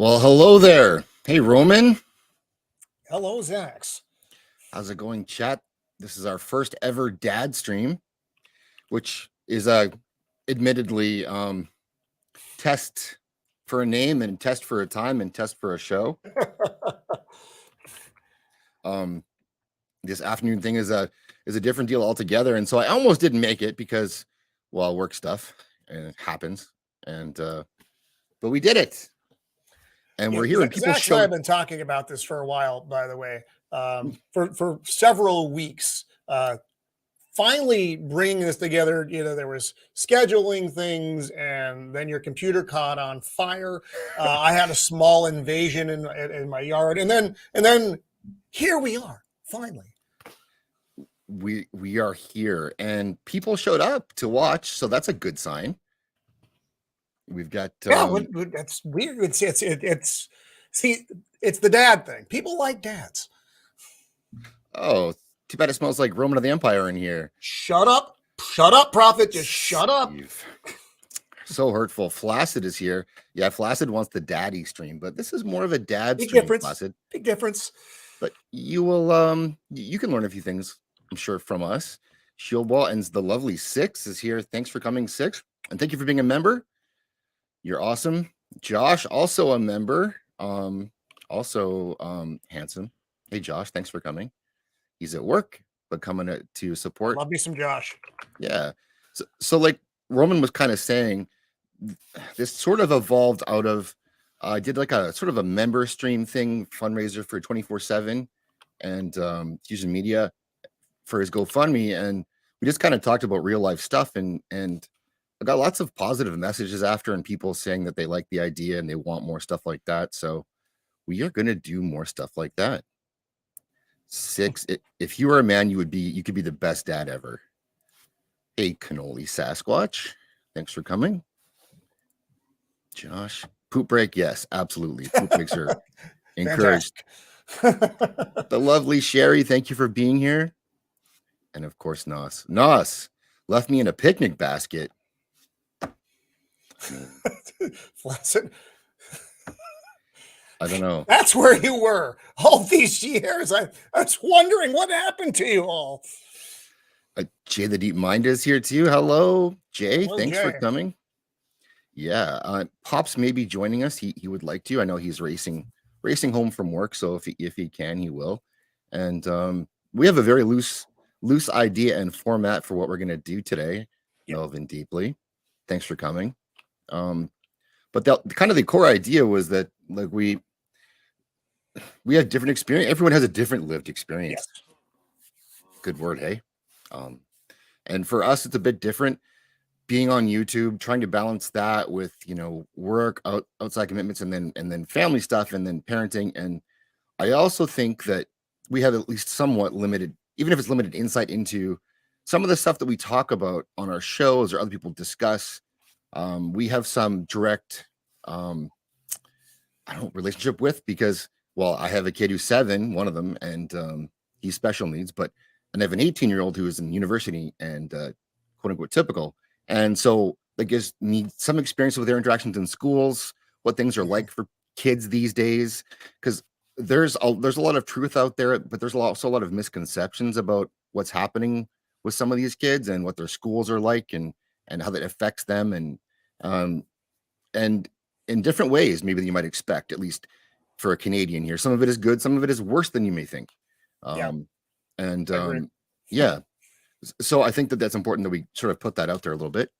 Well, hello there. Hey, Roman. Hello, Zaxx. How's it going, chat? This is our first ever dad stream, which is admittedly test for a name and test for a time and test for a show. This afternoon thing is a different deal altogether, and so I almost didn't make it because, well, work stuff and it happens, and but we did it. And we're here, and people Zaxx and I have been talking about this for a while, by the way, for several weeks. Finally bringing this together, there was scheduling things, and then your computer caught on fire. I had a small invasion in my yard, and then here we are, finally. We are here, and people showed up to watch, so that's a good sign. We've got that's weird. It's see, it's the dad thing. People like dads. Oh, too bad it smells like Roman of the Empire in here. Shut up, Prophet. Just shut up. So hurtful. Flaccid is here. Yeah, Flaccid wants the daddy stream, but this is more of a dad Big stream. Difference. Flaccid. Big difference. But you will you can learn a few things, I'm sure, from us. Shieldwall and the lovely Six is here. Thanks for coming, Six, and thank you for being a member. You're awesome. Josh, also a member. Also handsome. Hey Josh, thanks for coming. He's at work, but coming to support. Love me some Josh. Yeah. So like Roman was kind of saying, this sort of evolved out of I did like a sort of a member stream thing, fundraiser for 24/7 and Fusion Media for his GoFundMe, and we just kind of talked about real life stuff, and I got lots of positive messages after, and people saying that they like the idea and they want more stuff like that. So we are going to do more stuff like that. Six, if you were a man, you could be the best dad ever. Hey, Cannoli Sasquatch, thanks for coming. Josh, poop break, yes, absolutely. Poop breaks are encouraged. The lovely Sherry, thank you for being here. And of course, Nos left me in a picnic basket. Flaccid. I don't know. That's where you were all these years. I was wondering what happened to you all. Jay the Deep Mind is here too. Hello, Jay. Hello, Thanks Jay. for coming. Yeah, Pops may be joining us. He would like to. I know he's racing home from work, so if he can, he will. And we have a very loose idea and format for what we're going to do today. Yep. Melvin Deeply, thanks for coming. But kind of the core idea was that like we have different experience. Everyone has a different lived experience. Yes. Good word, hey. And for us, it's a bit different. Being on YouTube, trying to balance that with work, outside commitments, and then family stuff, and then parenting. And I also think that we have at least somewhat limited, even if it's limited, insight into some of the stuff that we talk about on our shows or other people discuss. We have some direct relationship with, because, well, I have a kid who's 7, one of them, and he's special needs, and I have an 18-year-old who is in university and quote unquote typical. And so that gives me some experience with their interactions in schools, what things are like for kids these days, because there's a lot of truth out there, but there's also a lot of misconceptions about what's happening with some of these kids and what their schools are like and how that affects them and in different ways maybe than you might expect, at least for a Canadian here. Some of it is good, some of it is worse than you may think. Yeah. So I think that that's important that we sort of put that out there a little bit.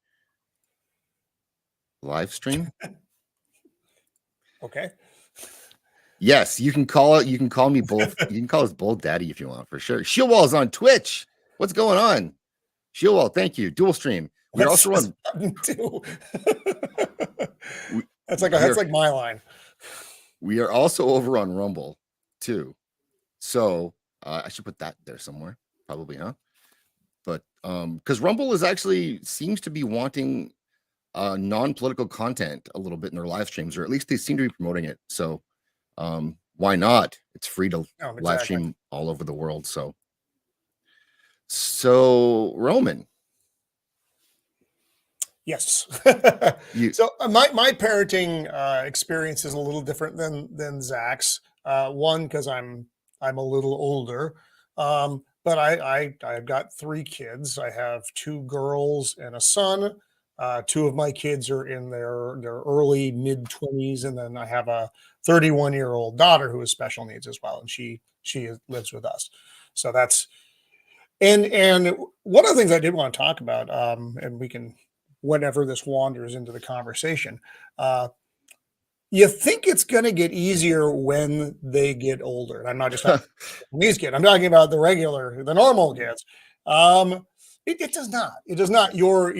Live stream. Okay. Yes, you can call me both. You can call us both daddy if you want, for sure. Shieldwall is on Twitch. What's going on? Shieldwall, thank you. Dual stream. We're also on. That's like my line. We are also over on Rumble too. So I should put that there somewhere, probably, huh? But because Rumble seems to be wanting non-political content a little bit in their live streams, or at least they seem to be promoting it. So why not? It's free to live stream all over the world. So Roman, Yes. You So my parenting experience is a little different than Zach's. One, because I'm a little older. But I've got three kids. I have two girls and a son. Two of my kids are in their early mid 20s, and then I have a 31-year-old daughter who has special needs as well, and she lives with us. So that's and one of the things I did want to talk about, and we can, whenever this wanders into the conversation, uh, you think it's going to get easier when they get older. And I'm not just talking about these kids. I'm talking about the normal kids. Um, it does not. It does not. Your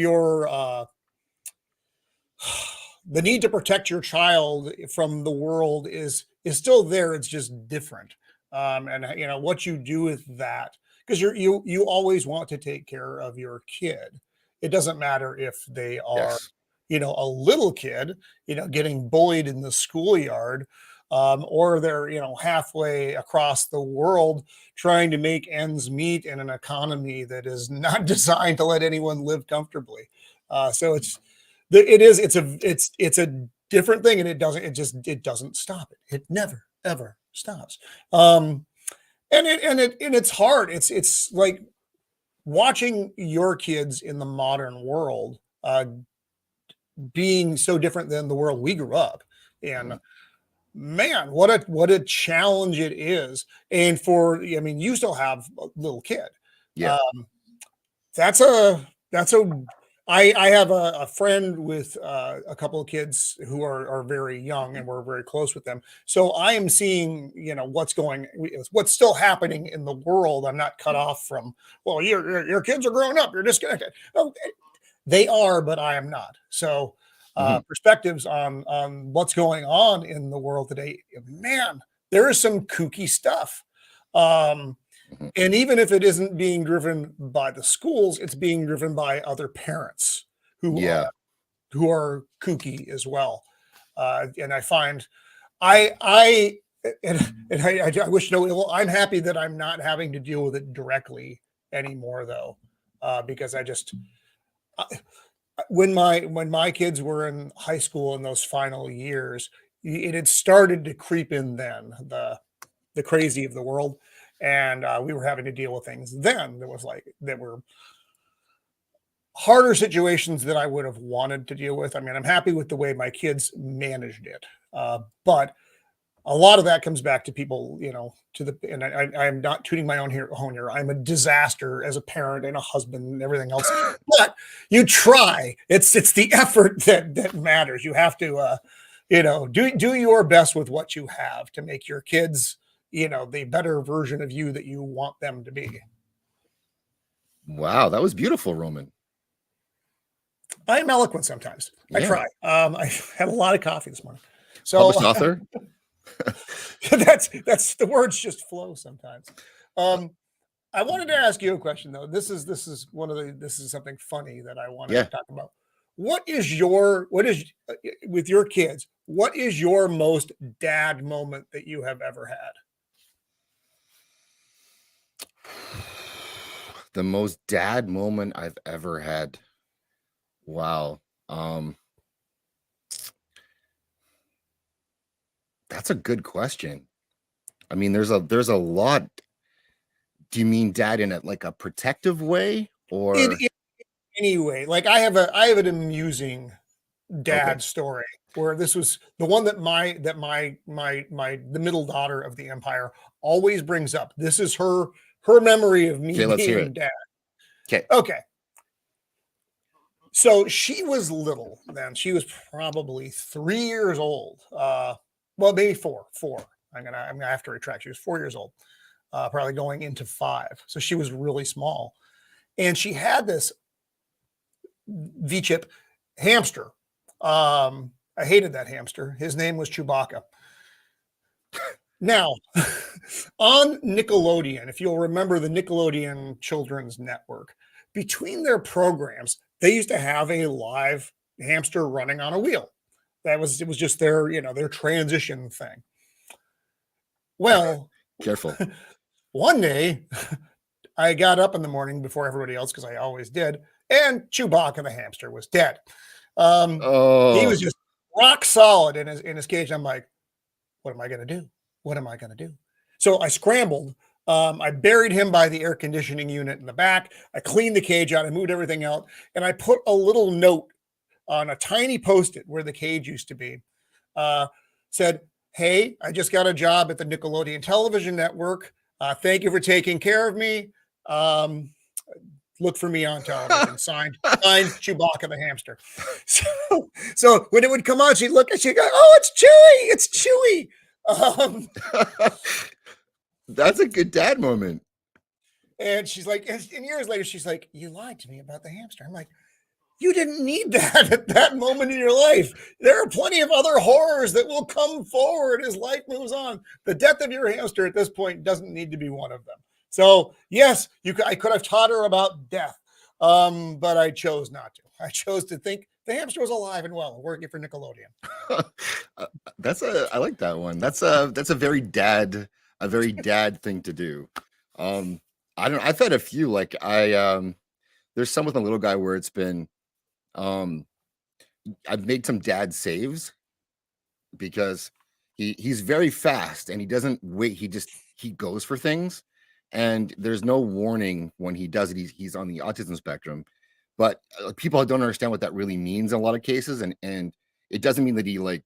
the need to protect your child from the world is still there. It's just different. And what you do with that, because you always want to take care of your kid. It doesn't matter if they are, yes. a little kid, getting bullied in the schoolyard, or they're, halfway across the world trying to make ends meet in an economy that is not designed to let anyone live comfortably. So it's a different thing, and it doesn't stop it never ever stops. And it's hard. It's like watching your kids in the modern world, being so different than the world we grew up in. Mhm. Man, what a challenge it is. And I mean, you still have a little kid. Yeah. um, that's a I have a friend with a couple of kids who are very young, and we're very close with them. So I am seeing, what's still happening in the world. I'm not cut off from, well, your kids are growing up, you're disconnected. Oh, they are, but I am not. So Mhm. perspectives on what's going on in the world today, man, there is some kooky stuff. Um, Mhm. and even if it isn't being driven by the schools, it's being driven by other parents who are Yeah. who are kooky as well. And I find I and I wish no ill. I'm happy that I'm not having to deal with it directly anymore, though, because when my kids were in high school in those final years, it had started to creep in then, the crazy of the world. And we were having to deal with things then that were harder situations that I would have wanted to deal with. I mean, I'm happy with the way my kids managed it. But a lot of that comes back to people, and I'm not tooting my own here. I'm a disaster as a parent and a husband and everything else. But you try. It's the effort that matters. You have to, do your best with what you have to make your kids, the better version of you that you want them to be. Wow, that was beautiful, Roman. I am eloquent sometimes. I Yeah. try. I had a lot of coffee this morning, so Published author? that's the words just flow sometimes. Um, I wanted to ask you a question though. This is something funny that I wanted to Yeah. talk about. What is with your kids? What is your most dad moment that you have ever had? The most dad moment I've ever had. Wow. Um, that's a good question. I mean, there's a lot. Do you mean dad in like a protective way or In any way, like I have an amusing okay. dad story where this was the one that the middle daughter of the empire always brings up. This is her memory of me Okay, let's hear it. being dad. Okay. Okay. So she was little then. She was probably 3 years old. Well, maybe four. I'm gonna have to retract. She was 4 years old, probably going into five. So she was really small. And she had this V-chip hamster. I hated that hamster. His name was Chewbacca. Now, on Nickelodeon, if you'll remember the Nickelodeon Children's Network, between their programs, they used to have a live hamster running on a wheel. It was just their transition thing. Well, Careful. one day I got up in the morning before everybody else because I always did, And Chewbacca the hamster was dead. He Oh, was just rock solid in his cage. I'm like, what am I going to do? What am I going to do? So I scrambled. I buried him by the air conditioning unit in the back. I cleaned the cage out. I moved everything out. And I put a little note on a tiny post-it where the cage used to be. Said, hey, I just got a job at the Nickelodeon television network. Thank you for taking care of me. Look for me on television. Signed Chewbacca the hamster. So when it would come on, she'd look and she'd go, oh, it's Chewy. It's Chewy. that's a good dad moment. And she's like, and years later, she's like, you lied to me about the hamster. I'm like, you didn't need that at that moment in your life. There are plenty of other horrors that will come forward as life moves on. The death of your hamster at this point doesn't need to be one of them. So yes, I could have taught her about death, but I chose not to. I chose to think the hamster was alive and well, working for Nickelodeon. I like that one. That's a very dad thing to do. I've had a few, like there's some with a little guy where it's been, I've made some dad saves because he's very fast and he doesn't wait. He goes for things. And there's no warning when he does it. He's on the autism spectrum, but people don't understand what that really means in a lot of cases. And it doesn't mean that he like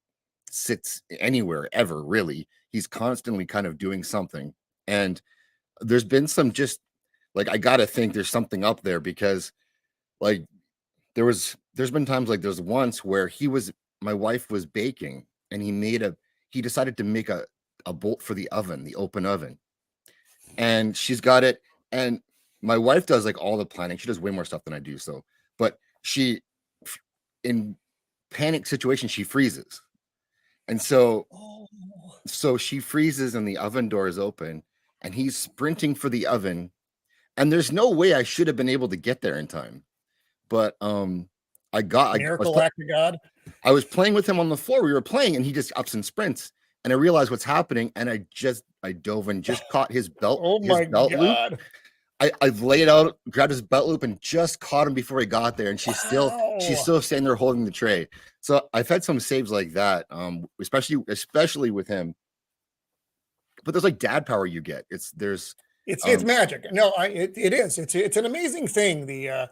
sits anywhere ever, really. He's constantly kind of doing something. And there's been some just like, I got to think there's something up there because like there's been times like there's once where my wife was baking and he decided to make a bolt for the oven, the open oven. And she's got it. And my wife does like all the planning. She does way more stuff than I do. So, but in panic situation, she freezes. And so she freezes and the oven door is open and he's sprinting for the oven. And there's no way I should have been able to get there in time. But Miracle act of God. I was playing with him on the floor. We were playing and he just ups and sprints. And I realized what's happening, and I dove and just caught his belt. Oh my belt God! Loop. I laid out, grabbed his belt loop, and just caught him before he got there. And she's still standing there holding the tray. So I've had some saves like that, especially with him. But there's like dad power you get. It's magic. No, it is. It's an amazing thing. The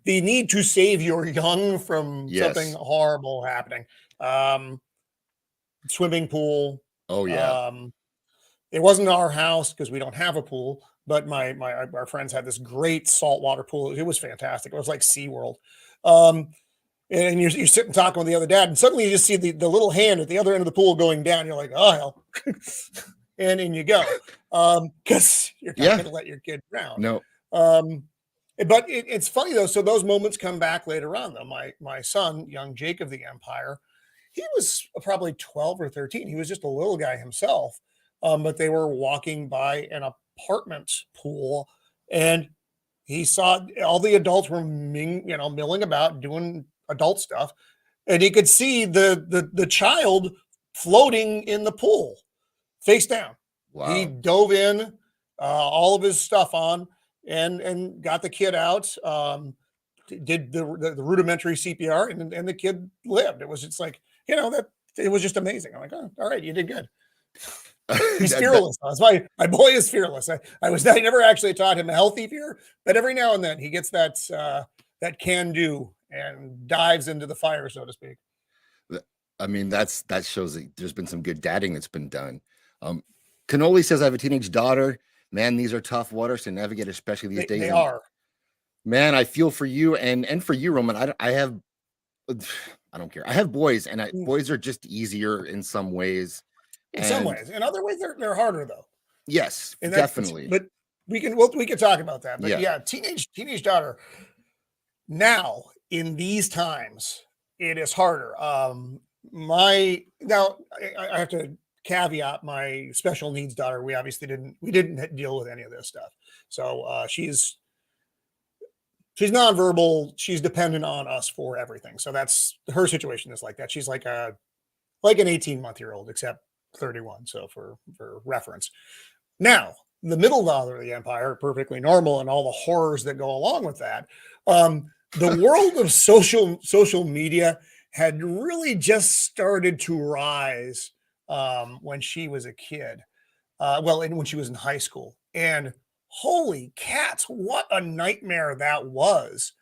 need to save your young from something horrible happening. Swimming pool. Oh yeah. It wasn't our house because we don't have a pool, but our friends had this great saltwater pool. It was fantastic. It was like SeaWorld. And you're sitting talking with the other dad, and suddenly you just see the little hand at the other end of the pool going down. You're like, oh hell. And in you go. Because you're not going to let your kid drown. No. But it's funny though. So those moments come back later on though. My son, young Jake of the Empire, he was probably 12 or 13. He was just a little guy himself. But they were walking by an apartment pool and he saw all the adults were milling about doing adult stuff. And he could see the child floating in the pool face down. Wow. He dove in, all of his stuff on and got the kid out. Did the rudimentary CPR and the kid lived. It was just like, that it was just amazing. I'm like, oh, all right, you did good. He's fearless. That's why my boy is fearless. I never actually taught him a healthy fear, but every now and then he gets that can do and dives into the fire, so to speak. I mean, that shows that there's been some good dadding that's been done. Cannoli says, I have a teenage daughter. Man, these are tough waters to navigate, especially these days. They are. Man, I feel for you and for you, Roman. I don't care. I have boys, and boys are just easier in some ways. In some ways. In other ways, they're harder though. Yes, definitely. But we can talk about that. But yeah, teenage daughter. Now in these times, it is harder. I have to caveat my special needs daughter. We obviously didn't deal with any of this stuff. So she's nonverbal. She's dependent on us for everything. So that's her situation is like that. She's like an 18-month-old, except 31. So for reference. Now, the middle daughter of the empire, perfectly normal and all the horrors that go along with that. The world of social media had really just started to rise when she was a kid. Well, and when she was in high school, and holy cats, what a nightmare that was!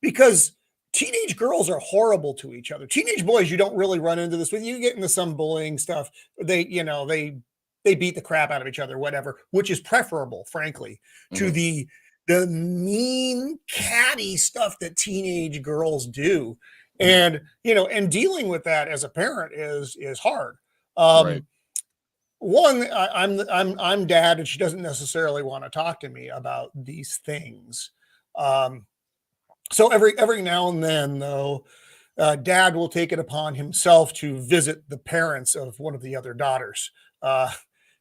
Because teenage girls are horrible to each other. Teenage boys, you don't really run into this with. You get into some bullying stuff. They beat the crap out of each other, whatever, which is preferable, frankly, to Mhm. the mean catty stuff that teenage girls do. Mhm. And and dealing with that as a parent is hard. Right. Um, one, I'm dad, and she doesn't necessarily want to talk to me about these things. Um, so every now and then, though, dad will take it upon himself to visit the parents of one of the other daughters. Uh,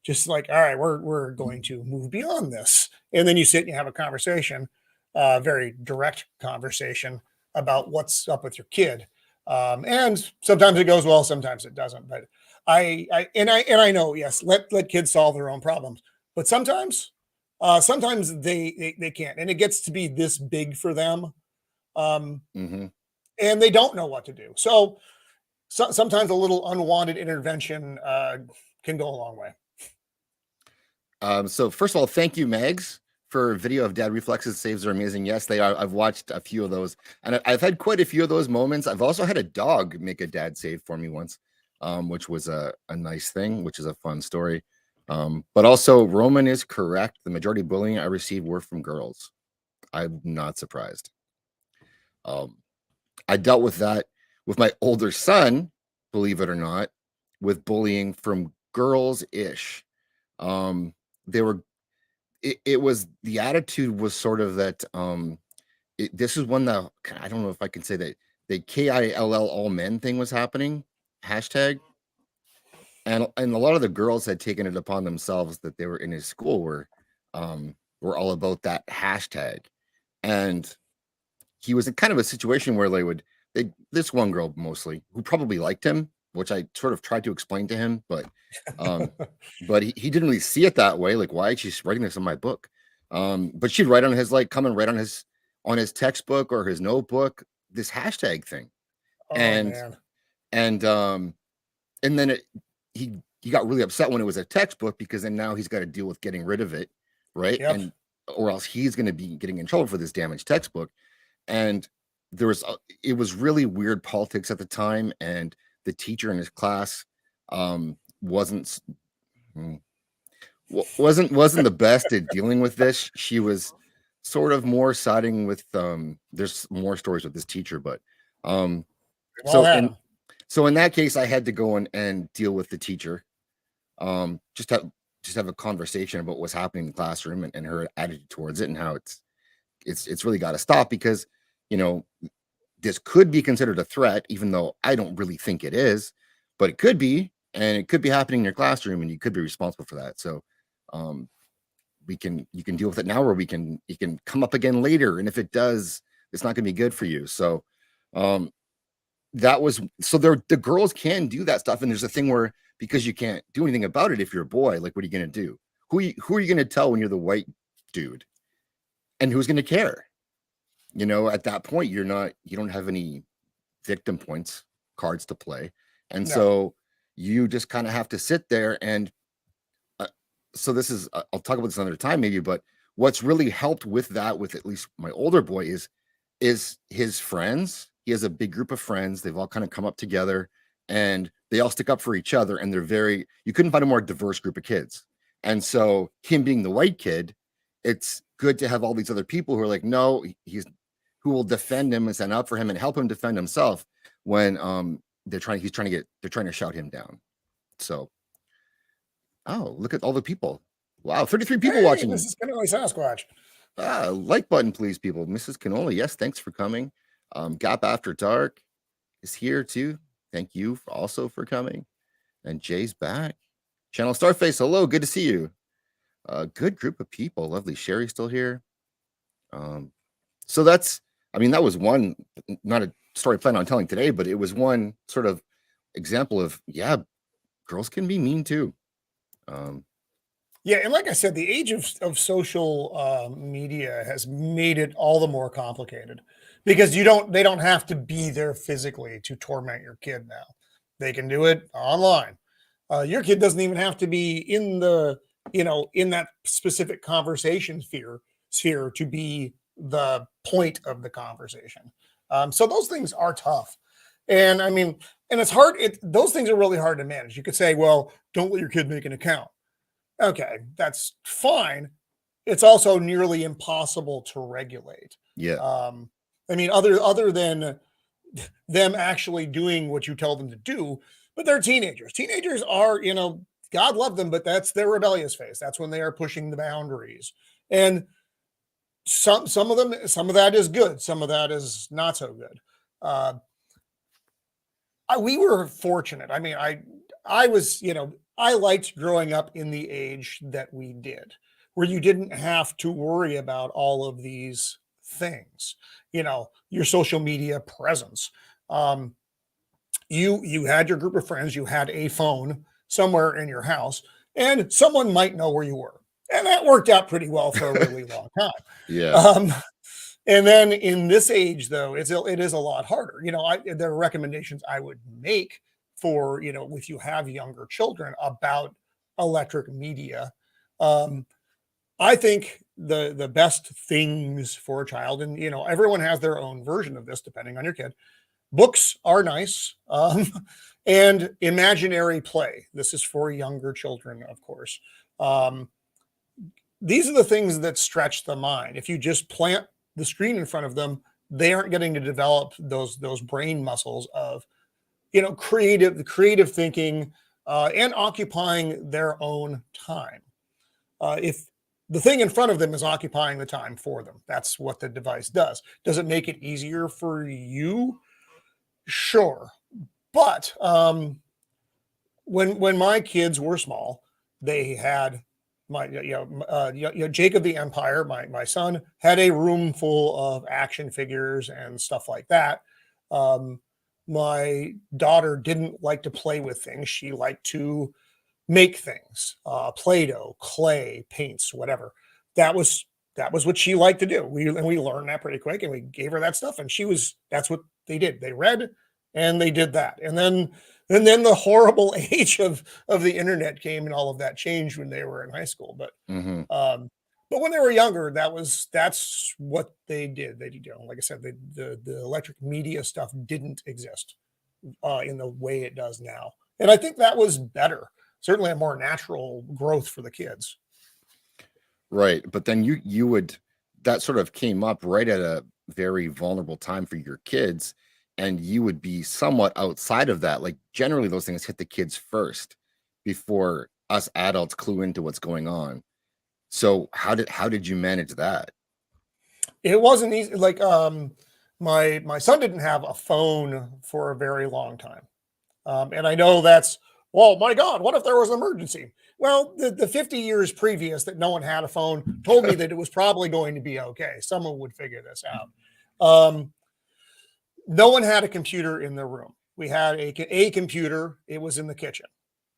just like, all right, we're going to move beyond this, and then you sit and you have a conversation, very direct conversation about what's up with your kid. And sometimes it goes well, sometimes it doesn't. But I know, yes, let kids solve their own problems, but sometimes they can't, and it gets to be this big for them, um, Mhm. and they don't know what to do. So sometimes a little unwanted intervention can go a long way. So first of all, thank you, Megs, for video of dad reflexes. Saves are amazing. Yes, they are. I've watched a few of those, and I've had quite a few of those moments. I've also had a dog make a dad save for me once, which was a nice thing, which is a fun story. But also, Roman is correct. The majority of bullying I received were from girls. I'm not surprised. Um, I dealt with that with my older son, believe it or not, with bullying from girls ish. They were it was the attitude was sort of that this is one that I don't know if I can say that the KILL all men thing was happening hashtag, and a lot of the girls had taken it upon themselves that they were in his school were all about that hashtag, and he was in kind of a situation where they this one girl mostly who probably liked him, which I sort of tried to explain to him, um he didn't really see it that way. Like, why is she writing this in my book? But she'd write on his come and write on his textbook or his notebook this hashtag thing. Oh And man. and um and then he got really upset when it was a textbook because then now he's got to deal with getting rid of it, right? Yep. And or else he's going to be getting in trouble for this damaged textbook. And it was really weird politics at the time, and the teacher in his class wasn't mm, wasn't the best at dealing with this. She was sort of more siding with there's more stories with this teacher, but um We've all so had in them. so in that case I had to go in and deal with the teacher, um just have just have a conversation about what's happening in the classroom, and her attitude towards it, and how it's really got to stop, because you know this could be considered a threat, even though I don't really think it is, but it could be, and it could be happening in your classroom, and you could be responsible for that. So, um, you can deal with it now, or it can come up again later, and if it does, it's not going to be good for you. So, um, that was so there. The girls can do that stuff, and there's a thing where because you can't do anything about it if you're a boy, like what are you going to do? Who are you going to tell when you're the white dude, and who's going to care? At that point, you don't have any victim points cards to play. And No. so you just kind of have to sit there and uh, so this is I'll talk about this another time maybe, but what's really helped with that with at least my older boy is his friends. He has a big group of friends. They've all kind of come up together, and they all stick up for each other, and you couldn't find a more diverse group of kids. And so him being the white kid, it's good to have all these other people who are like, no, he's who will defend him and stand up for him and help him defend himself when they're trying to shout him down. So, oh, look at all the people. Wow, 33 people Hey, watching. Mrs. Canoe Sasquatch. Like button, please, people. Mrs. Canola, yes, thanks for coming. Gap After Dark is here too. Thank you also for coming. And Jay's back. Channel Starface, hello, good to see you. Good group of people. Lovely. Sherry's still here. Um, so that was one, not a story I plan on telling today, but it was one sort of example of, yeah, girls can be mean too. Um, Yeah, and like I said, the age of social media has made it all the more complicated because they don't have to be there physically to torment your kid now. They can do it online. Your kid doesn't even have to be in the in that specific conversation sphere to be the point of the conversation. So those things are tough, and I mean, and it's hard. Those things are really hard to manage. You could say, well, don't let your kid make an account. Okay, that's fine. It's also nearly impossible to regulate. Yeah. Um, I mean, other than them actually doing what you tell them to do, but they're teenagers. Teenagers are, God love them, but that's their rebellious phase. That's when they are pushing the boundaries. And some of that is good, some of that is not so good. Uh, we were fortunate. I mean, I was, I liked growing up in the age that we did, where you didn't have to worry about all of these things, your social media presence. Um, you had your group of friends, you had a phone somewhere in your house, and someone might know where you were. And that worked out pretty well for a really long time. Yeah. Um, and then in this age, though, it is a lot harder. There are recommendations I would make for if you have younger children about electric media. Um, I think the best things for a child, and everyone has their own version of this depending on your kid. Books are nice, and imaginary play. This is for younger children, of course. Um, these are the things that stretch the mind. If you just plant the screen in front of them, they aren't getting to develop those brain muscles of creative thinking and occupying their own time. If the thing in front of them is occupying the time for them, that's what the device does. Does it make it easier for you? Sure, but when my kids were small, they had Jacob the Empire. My son had a room full of action figures and stuff like that. Um, my daughter didn't like to play with things; she liked to make things, Play-Doh, clay, paints, whatever. That was what she liked to do. We learned that pretty quick, and we gave her that stuff, and that's what they did. They read, and they did that, and then the horrible age of the internet came, and all of that changed when they were in high school. Hmm. But when they were younger, that's what they did. Like I said, the electric media stuff didn't exist in the way it does now, and I think that was better. Certainly a more natural growth for the kids. Right. But then you would that sort of came up right at a very vulnerable time for your kids, and you would be somewhat outside of that. Like generally those things hit the kids first before us adults clue into what's going on. So how did you manage that? It wasn't easy. Like my son didn't have a phone for a very long time. And I know that's, well, my God, what if there was an emergency? Well, the 50 years previous that no one had a phone told me that it was probably going to be okay. Someone would figure this out. No one had a computer in the room. We had a computer. It was in the kitchen.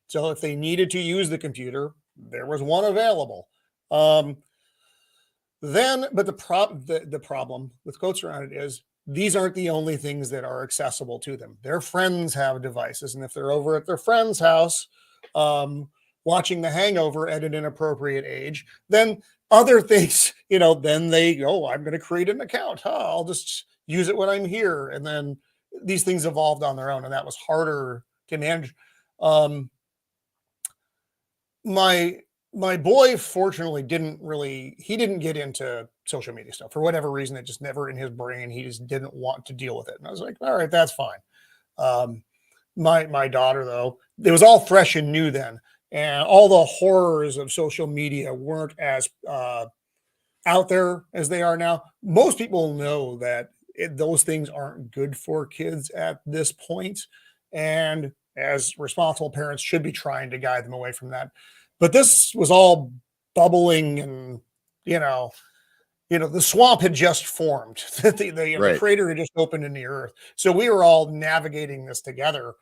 So if they needed to use the computer, there was one available. Um, but the problem with quotes around it is these aren't the only things that are accessible to them. Their friends have devices, and if they're over at their friend's house watching The Hangover at an inappropriate age, then other things, then they go, I'm going to create an account. I'll just use it when I'm here. And then these things evolved on their own, and that was harder to manage. My boy fortunately didn't get into social media stuff for whatever reason. It just never in his brain. He just didn't want to deal with it. And I was like, all right, that's fine. My daughter, though, it was all fresh and new then. And all the horrors of social media weren't as out there as they are now. Most people know that those things aren't good for kids at this point, and as responsible parents should be trying to guide them away from that. But this was all bubbling, and the swamp had just formed. The Right. crater had just opened in the earth, so we were all navigating this together.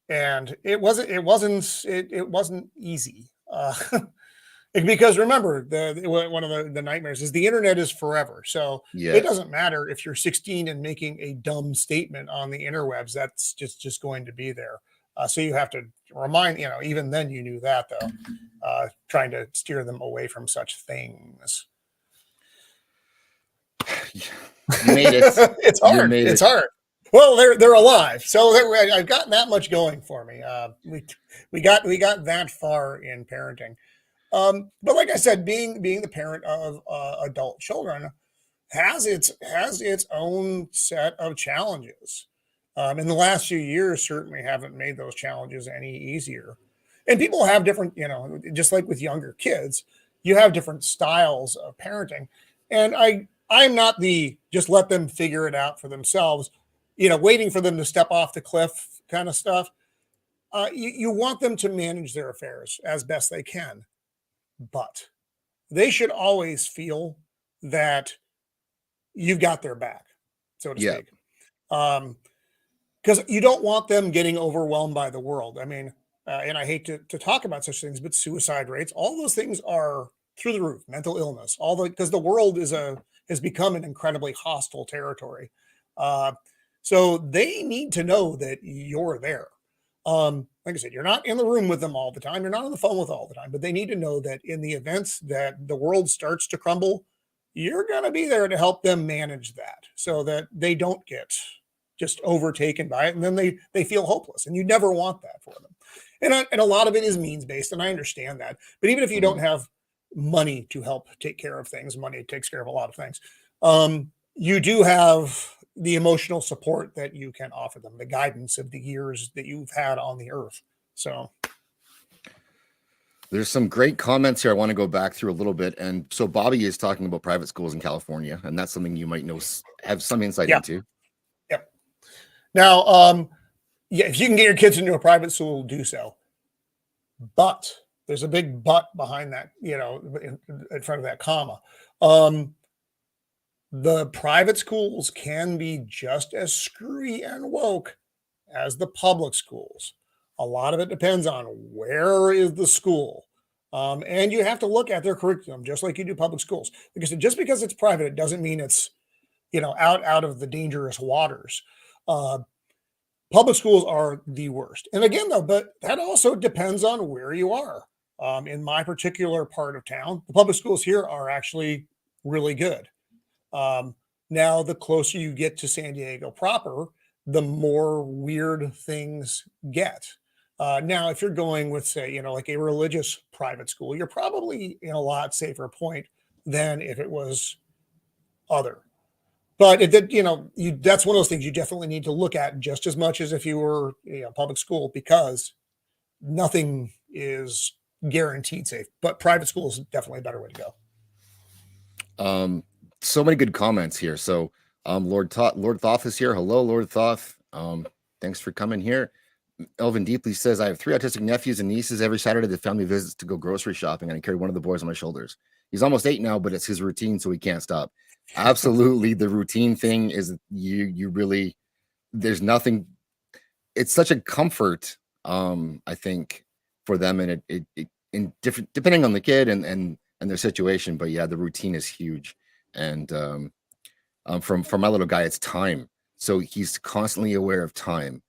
And it wasn't easy. Uh, because remember, one of the nightmares is the internet is forever. So it Yes. doesn't matter if you're 16 and making a dumb statement on the interwebs. That's just going to be there. So you have to remind, even then you knew that though, trying to steer them away from such things. You made it. It's You hard. made It's it. hard. Well, they're alive, so I've gotten that much going for me. We got that far in parenting. But like I said, being the parent of adult children has its own set of challenges. In the last few years, certainly haven't made those challenges any easier. And people have different, just like with younger kids, you have different styles of parenting. And I'm not the just let them figure it out for themselves, waiting for them to step off the cliff kind of stuff. You want them to manage their affairs as best they can, but they should always feel that you've got their back, so to Yeah. speak. Because you don't want them getting overwhelmed by the world. I mean, and I hate to talk about such things, but suicide rates, all those things are through the roof. Mental illness, all the because the world has become an incredibly hostile territory. Uh, so they need to know that you're there. Like I said, you're not in the room with them all the time. You're not on the phone with all the time, but they need to know that in the events that the world starts to crumble, you're going to be there to help them manage that so that they don't get just overtaken by it and then they feel hopeless, and you never want that for them. And a lot of it is means based, and I understand that, but even if you don't Mhm. have money to help take care of things, money takes care of a lot of things. You do have the emotional support that you can offer them, the guidance of the years that you've had on the earth. So There's some great comments here. I want to go back through a little bit. And so Bobby is talking about private schools in California, and that's something you might know, have some insight yeah, into. yep. Now, yeah, if you can get your kids into a private school, do so. But there's a big but behind that, in front of that comma. Um, the private schools can be just as screwy and woke as the public schools. A lot of it depends on where is the school. And you have to look at their curriculum just like you do public schools. Like I said, just because it's private, it doesn't mean it's out of the dangerous waters. Uh, Public schools are the worst. And again, though, but that also depends on where you are. In my particular part of town, the public schools here are actually really good. Um, Now, the closer you get to San Diego proper, the more weird things get. Now, if you're going with, say, like a religious private school, you're probably in a lot safer point than if it was other. But that's one of those things you definitely need to look at just as much as if you were, public school, because nothing is guaranteed safe. But private school is definitely a better way to go. So many good comments here. So Lord Thoth is here. Hello, Lord Thoth. Thanks for coming here. Elvin Deeply says, I have 3 autistic nephews and nieces. Every Saturday the family visits to go grocery shopping, and I carry one of the boys on my shoulders. He's almost 8 now, but it's his routine, so he can't stop. Absolutely. The routine thing is you really, there's nothing, it's such a comfort, I think, for them, and it in different, depending on the kid and their situation. But yeah, the routine is huge. And from my little guy, it's time. So he's constantly aware of time.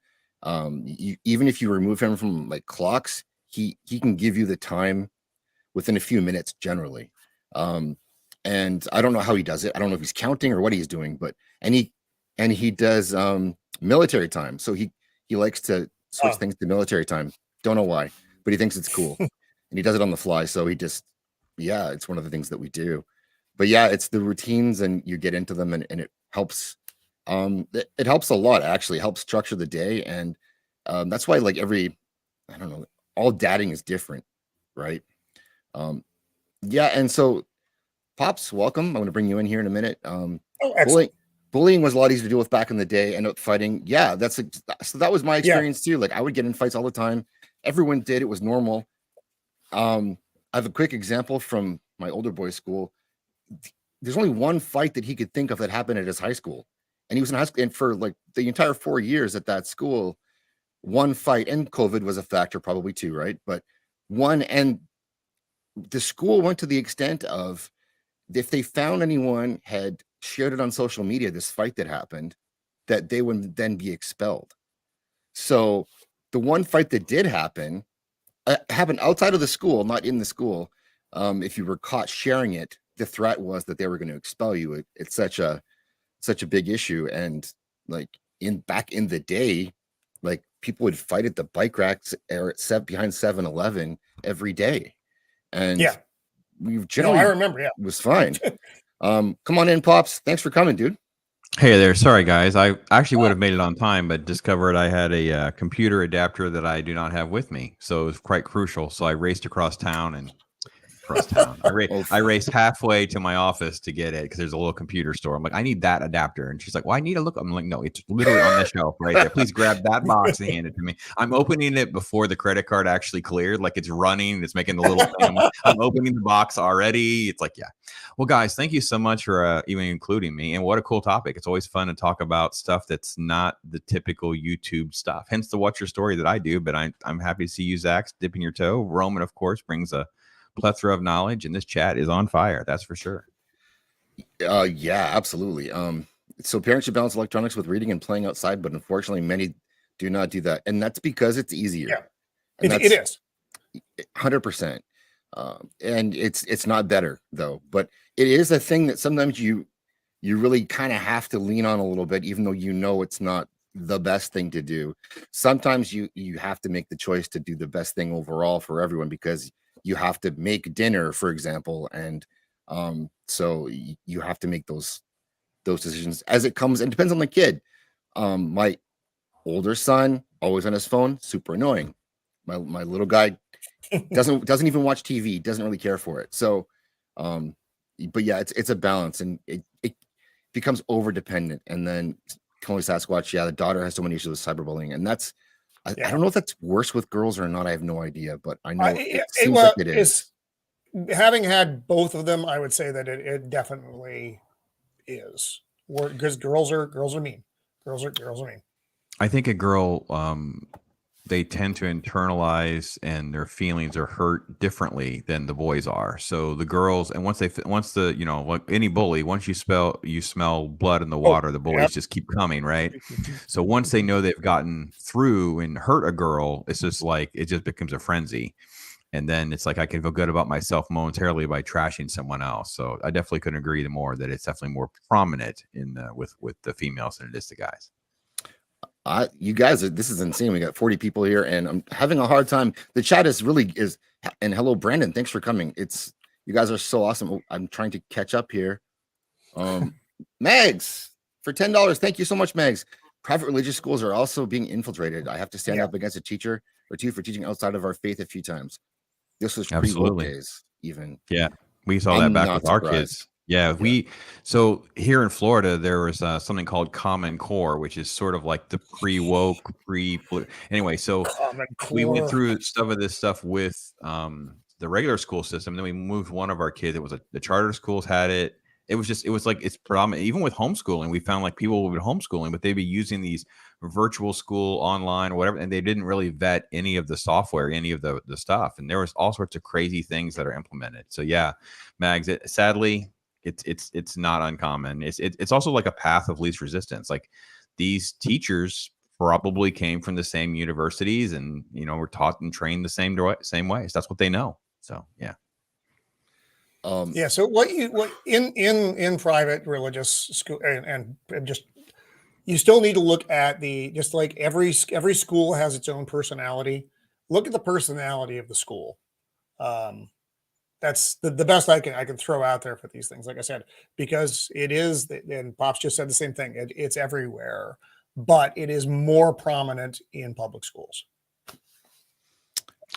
Even if you remove him from like clocks, he can give you the time within a few minutes generally. And I don't know how he does it. I don't know if he's counting or what he's doing, but and he does military time. So he likes to switch Oh, things to military time. Don't know why, but he thinks it's cool. And he does it on the fly. So he just, yeah, it's one of the things that we do. But yeah, it's the routines, and you get into them, and it helps. It helps a lot, actually. It helps structure the day. And that's why, like, I don't know, all dating is different, right? Um, yeah, and so Pops, welcome. I'm going to bring you in here in a minute. excellent. Bullying was a lot easier to deal with back in the day. And fighting, yeah, so that was my Yeah. experience too. Like, I would get in fights all the time. Everyone did. It was normal. I have a quick example from my older boy's school. There's only one fight that he could think of that happened at his high school, and he was in high school, and for like the entire 4 years at that school, one fight, and COVID was a factor probably too, right? But one, and the school went to the extent of, if they found anyone had shared it on social media, this fight that happened, that they would then be expelled. So the one fight that did happen happened outside of the school, not in the school. If you were caught sharing it, the threat was that they were going to expel you. It's such a big issue. And like back in the day, like people would fight at the bike racks behind 7-Eleven every day. And Yeah. we generally I remember. Yeah. was fine. Come on in, Pops. Thanks for coming, dude. Hey there. Sorry, guys. I actually would have made it on time, but discovered I had a computer adapter that I do not have with me. So it was quite crucial. So I raced across town and I raced halfway to my office to get it because there's a little computer store. I'm like, I need that adapter. And she's like, well, I need to look. I'm like, no, it's literally on the shelf right there. Please grab that box and hand it to me. I'm opening it before the credit card actually cleared. Like it's running. It's making the little thing. I'm opening the box already. It's like, yeah. Well, guys, thank you so much for even including me. And what a cool topic. It's always fun to talk about stuff that's not the typical YouTube stuff. Hence the What's Your Story that I do. But I'm happy to see you, Zaxx, dipping your toe. Roman, of course, brings a plethora of knowledge, and this chat is on fire. That's for sure. Yeah, absolutely. So parents should balance electronics with reading and playing outside, but unfortunately, many do not do that, and that's because it's easier. Yeah, it is 100%. And it's not better though, but it is a thing that sometimes you really kind of have to lean on a little bit, even though it's not the best thing to do. Sometimes you have to make the choice to do the best thing overall for everyone, because you have to make dinner, for example, and so you have to make those decisions as it comes, and depends on the kid. My older son, always on his phone, super annoying. My little guy doesn't even watch TV, doesn't really care for it. So but yeah, it's a balance, and it becomes over dependent. And then Tony Sasquatch, the daughter has so many issues with cyberbullying, and that's I don't know if that's worse with girls or not. I have no idea, but I know it seems like it is. Having had both of them, I would say that it definitely is. Because girls are mean. Girls are mean. I think a girl, they tend to internalize, and their feelings are hurt differently than the boys are. So the girls, and once like any bully, once you smell blood in the water, the boys just keep coming, right? So once they know they've gotten through and hurt a girl, it's just like, it just becomes a frenzy. And then it's like, I can feel good about myself momentarily by trashing someone else. So I definitely couldn't agree more that it's definitely more prominent with the females than it is the guys. You guys, this is insane. We got 40 people here, and I'm having a hard time. The chat is. And hello, Brandon. Thanks for coming. You guys are so awesome. I'm trying to catch up here. Mags for $10. Thank you so much, Mags. Private religious schools are also being infiltrated. I have to stand up against a teacher or two for teaching outside of our faith a few times. This was pre-woke days, even. Yeah, we saw that back with our kids. Yeah, so here in Florida, there was something called Common Core, which is sort of like the pre-woke, anyway. So we went through some of this stuff with the regular school system. Then we moved one of our kids. It was the charter schools had it. It was like, it's predominant. Even with homeschooling, we found like people would be homeschooling, but they'd be using these virtual school online or whatever, and they didn't really vet any of the software, any of the stuff. And there was all sorts of crazy things that are implemented. So yeah, Mags, sadly, it's not uncommon. It's also like a path of least resistance. Like these teachers probably came from the same universities, and were taught and trained the same ways. That's what they know. So yeah. So what in private religious school and just, you still need to look at just like every school has its own personality. Look at the personality of the school. That's the best I can throw out there for these things. Like I said, because it is, and Pops just said the same thing. It's everywhere, but it is more prominent in public schools.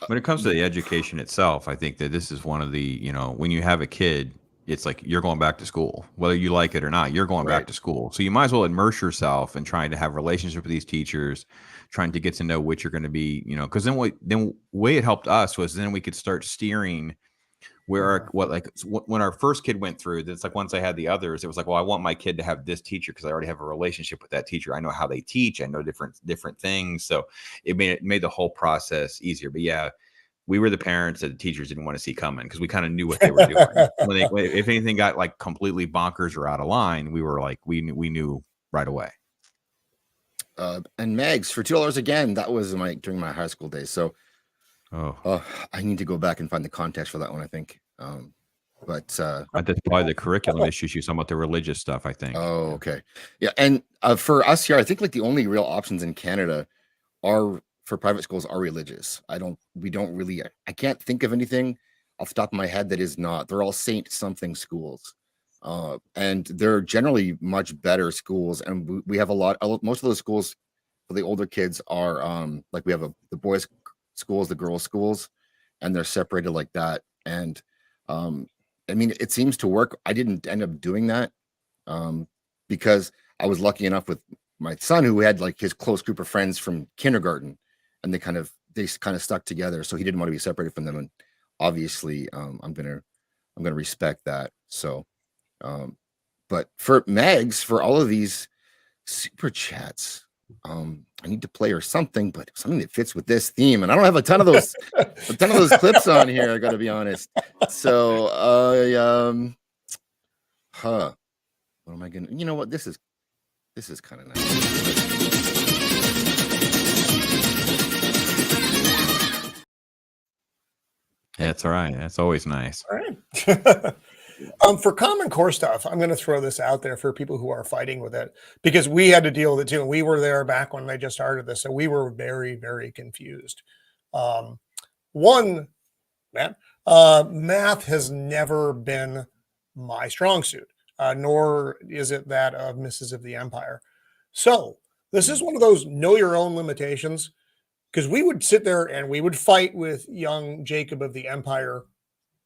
When it comes to the education itself, I think that this is one of the, when you have a kid, it's like you're going back to school, whether you like it or not, you're going back to school. So you might as well immerse yourself in trying to have relationships with these teachers, trying to get to know what you're going to be, because then the way it helped us was then we could start steering when our first kid went through, it's like once I had the others, it was like, well, I want my kid to have this teacher because I already have a relationship with that teacher. I know how they teach. I know different things. So it made the whole process easier. But yeah, we were the parents that the teachers didn't want to see coming because we kind of knew what they were doing. If anything got like completely bonkers or out of line, we were like, we knew right away. And Megs for $2 again. That was during my high school days. So, I need to go back and find the context for that one. I think, but that's probably the curriculum issues. You talking about the religious stuff, I think. Oh, okay, yeah. And for us here, I think like the only real options in Canada are for private schools are religious. We don't really. I can't think of anything off the top of my head that is not. They're all Saint something schools. And they're generally much better schools, and we have most of those schools for the older kids are like we have the boys schools, the girls schools, and they're separated like that. And I mean, it seems to work. I didn't end up doing that because I was lucky enough with my son who had like his close group of friends from kindergarten, and they kind of stuck together, so he didn't want to be separated from them. And obviously I'm gonna respect that. So but for Megs, for all of these super chats, I need to play her something, but something that fits with this theme. And I don't have a ton of those clips on here, I gotta be honest. So what am I gonna, you know what? This is kind of nice. That's all right. That's always nice. All right. For Common Core stuff, I'm going to throw this out there for people who are fighting with it, because we had to deal with it too. And we were there back when they just started this. So we were very, very confused. Math has never been my strong suit, nor is it that of Mrs. of the Empire. So this is one of those know your own limitations, because we would sit there and we would fight with young Jacob of the Empire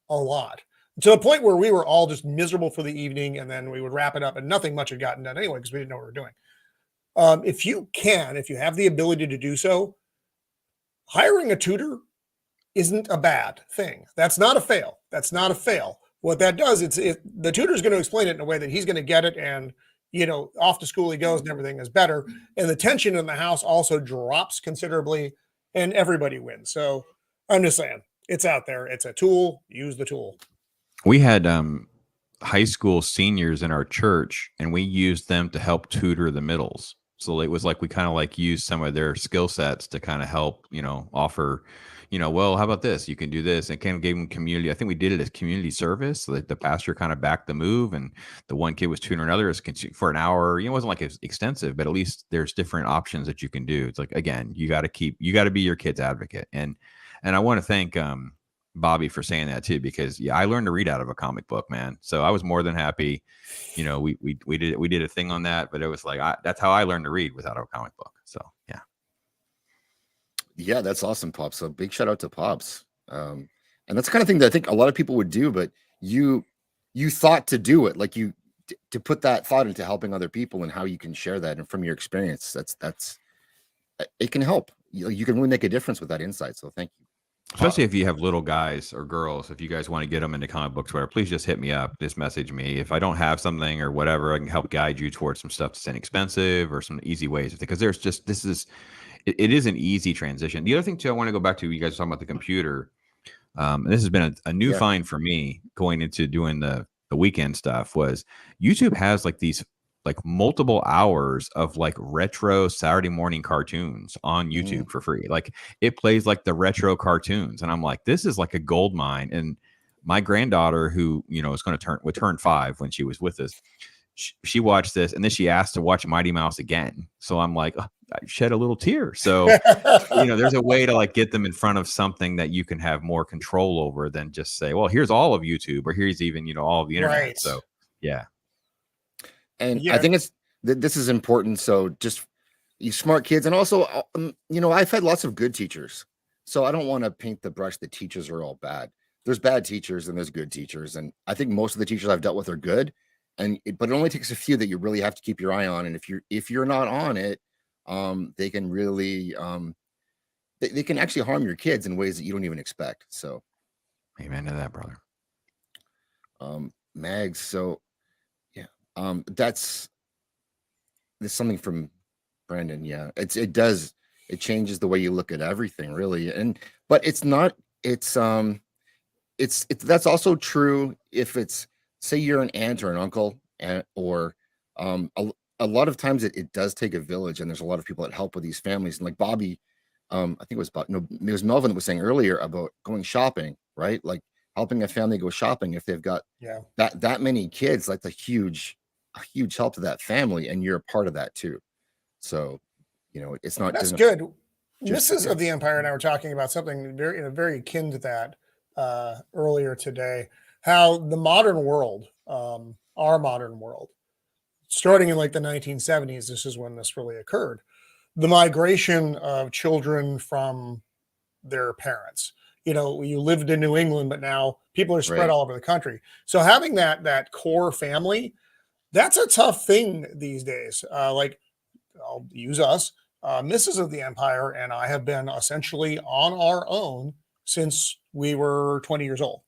a lot, to the point where we were all just miserable for the evening, and then we would wrap it up and nothing much had gotten done anyway because we didn't know what we were doing. If you have the ability to do so, hiring a tutor isn't a bad thing. That's not a fail. What that does, the tutor is going to explain it in a way that he's going to get it, and off to school he goes and everything is better. And the tension in the house also drops considerably and everybody wins. So I'm just saying, it's out there. It's a tool. Use the tool. We had high school seniors in our church, and we used them to help tutor the middles. So it was like we kind of like used some of their skill sets to kind of help, offer, well, how about this? You can do this, and kind of gave them community. I think we did it as community service, so that the pastor kind of backed the move, and the one kid was tutoring another for an hour. It wasn't like it was extensive, but at least there's different options that you can do. It's like, again, you got to be your kid's advocate, and I want to thank Bobby for saying that too, because I learned to read out of a comic book, man. So I was more than happy. We did a thing on that, but it was like, that's how I learned to read without a comic book. So yeah, that's awesome, Pops. So big shout out to Pops. And that's the kind of thing that I think a lot of people would do, but you thought to do it, like to put that thought into helping other people and how you can share that, and from your experience, that's it can help. You can really make a difference with that insight. So thank you. Especially if you have little guys or girls, if you guys want to get them into comic books, whatever, please just hit me up. Just message me. If I don't have something or whatever, I can help guide you towards some stuff that's inexpensive or some easy ways. Because it is an easy transition. The other thing too, I want to go back to, you guys were talking about the computer. And this has been a new find for me going into doing the weekend stuff, was YouTube has like these like multiple hours of like retro Saturday morning cartoons on YouTube for free. Like it plays like the retro cartoons. And I'm like, this is like a gold mine. And my granddaughter, who, is going to turn 5 when she was with us, she watched this, and then she asked to watch Mighty Mouse again. So I'm like, I shed a little tear. So, there's a way to like get them in front of something that you can have more control over than just say, well, here's all of YouTube, or here's even, all of the internet. Right. So, yeah. And I think this is important. So just you smart kids, and also, I've had lots of good teachers, so I don't want to paint the brush that teachers are all bad. There's bad teachers and there's good teachers, and I think most of the teachers I've dealt with are good. But it only takes a few that you really have to keep your eye on. And if you're not on it, they can really they can actually harm your kids in ways that you don't even expect. So, amen to that, brother. Mags. So. There's something from Brandon. Yeah, it changes the way you look at everything, really. But it's not it's that's also true if it's, say you're an aunt or an uncle, or a lot of times it does take a village, and there's a lot of people that help with these families. And like Bobby, I think it was no, it was Melvin that was saying earlier about going shopping, right? Like helping a family go shopping if they've got that many kids. Like a huge help to that family, and you're a part of that too. So, it's not. That's good. Mrs. of the Empire and I were talking about something very akin to that earlier today. How the modern world, our modern world, starting in like the 1970s, this is when this really occurred. The migration of children from their parents. You lived in New England, but now people are spread all over the country. So having that core family, that's a tough thing these days. Like, I'll use us. Mrs. of the Empire and I have been essentially on our own since we were 20 years old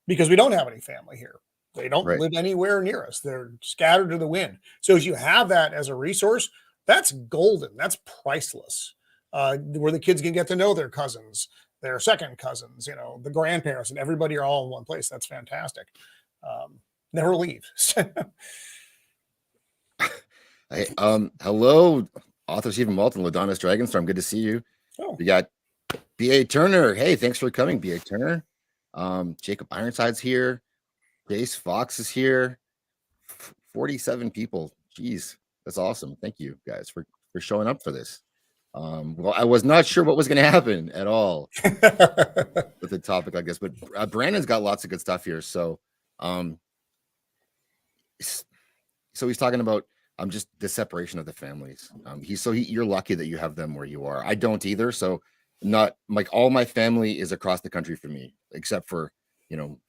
because we don't have any family here. They don't live anywhere near us. They're scattered to the wind. So as you have that as a resource, that's golden. That's priceless. Where the kids can get to know their cousins, their second cousins, the grandparents, and everybody are all in one place. That's fantastic. Never leave. Hey, hello, author Stephen Walton, Ladonis Dragonstorm. Good to see you. We got B.A. Turner. Hey, thanks for coming, B.A. Turner. Jacob Ironside's here. Jace Fox is here. 47 people. Jeez, that's awesome. Thank you guys for showing up for this. Well, I was not sure what was going to happen at all with the topic, I guess, but Brandon's got lots of good stuff here. So he's talking about just the separation of the families. You're lucky that you have them where you are. I don't either. So not like all my family is across the country for me, except for,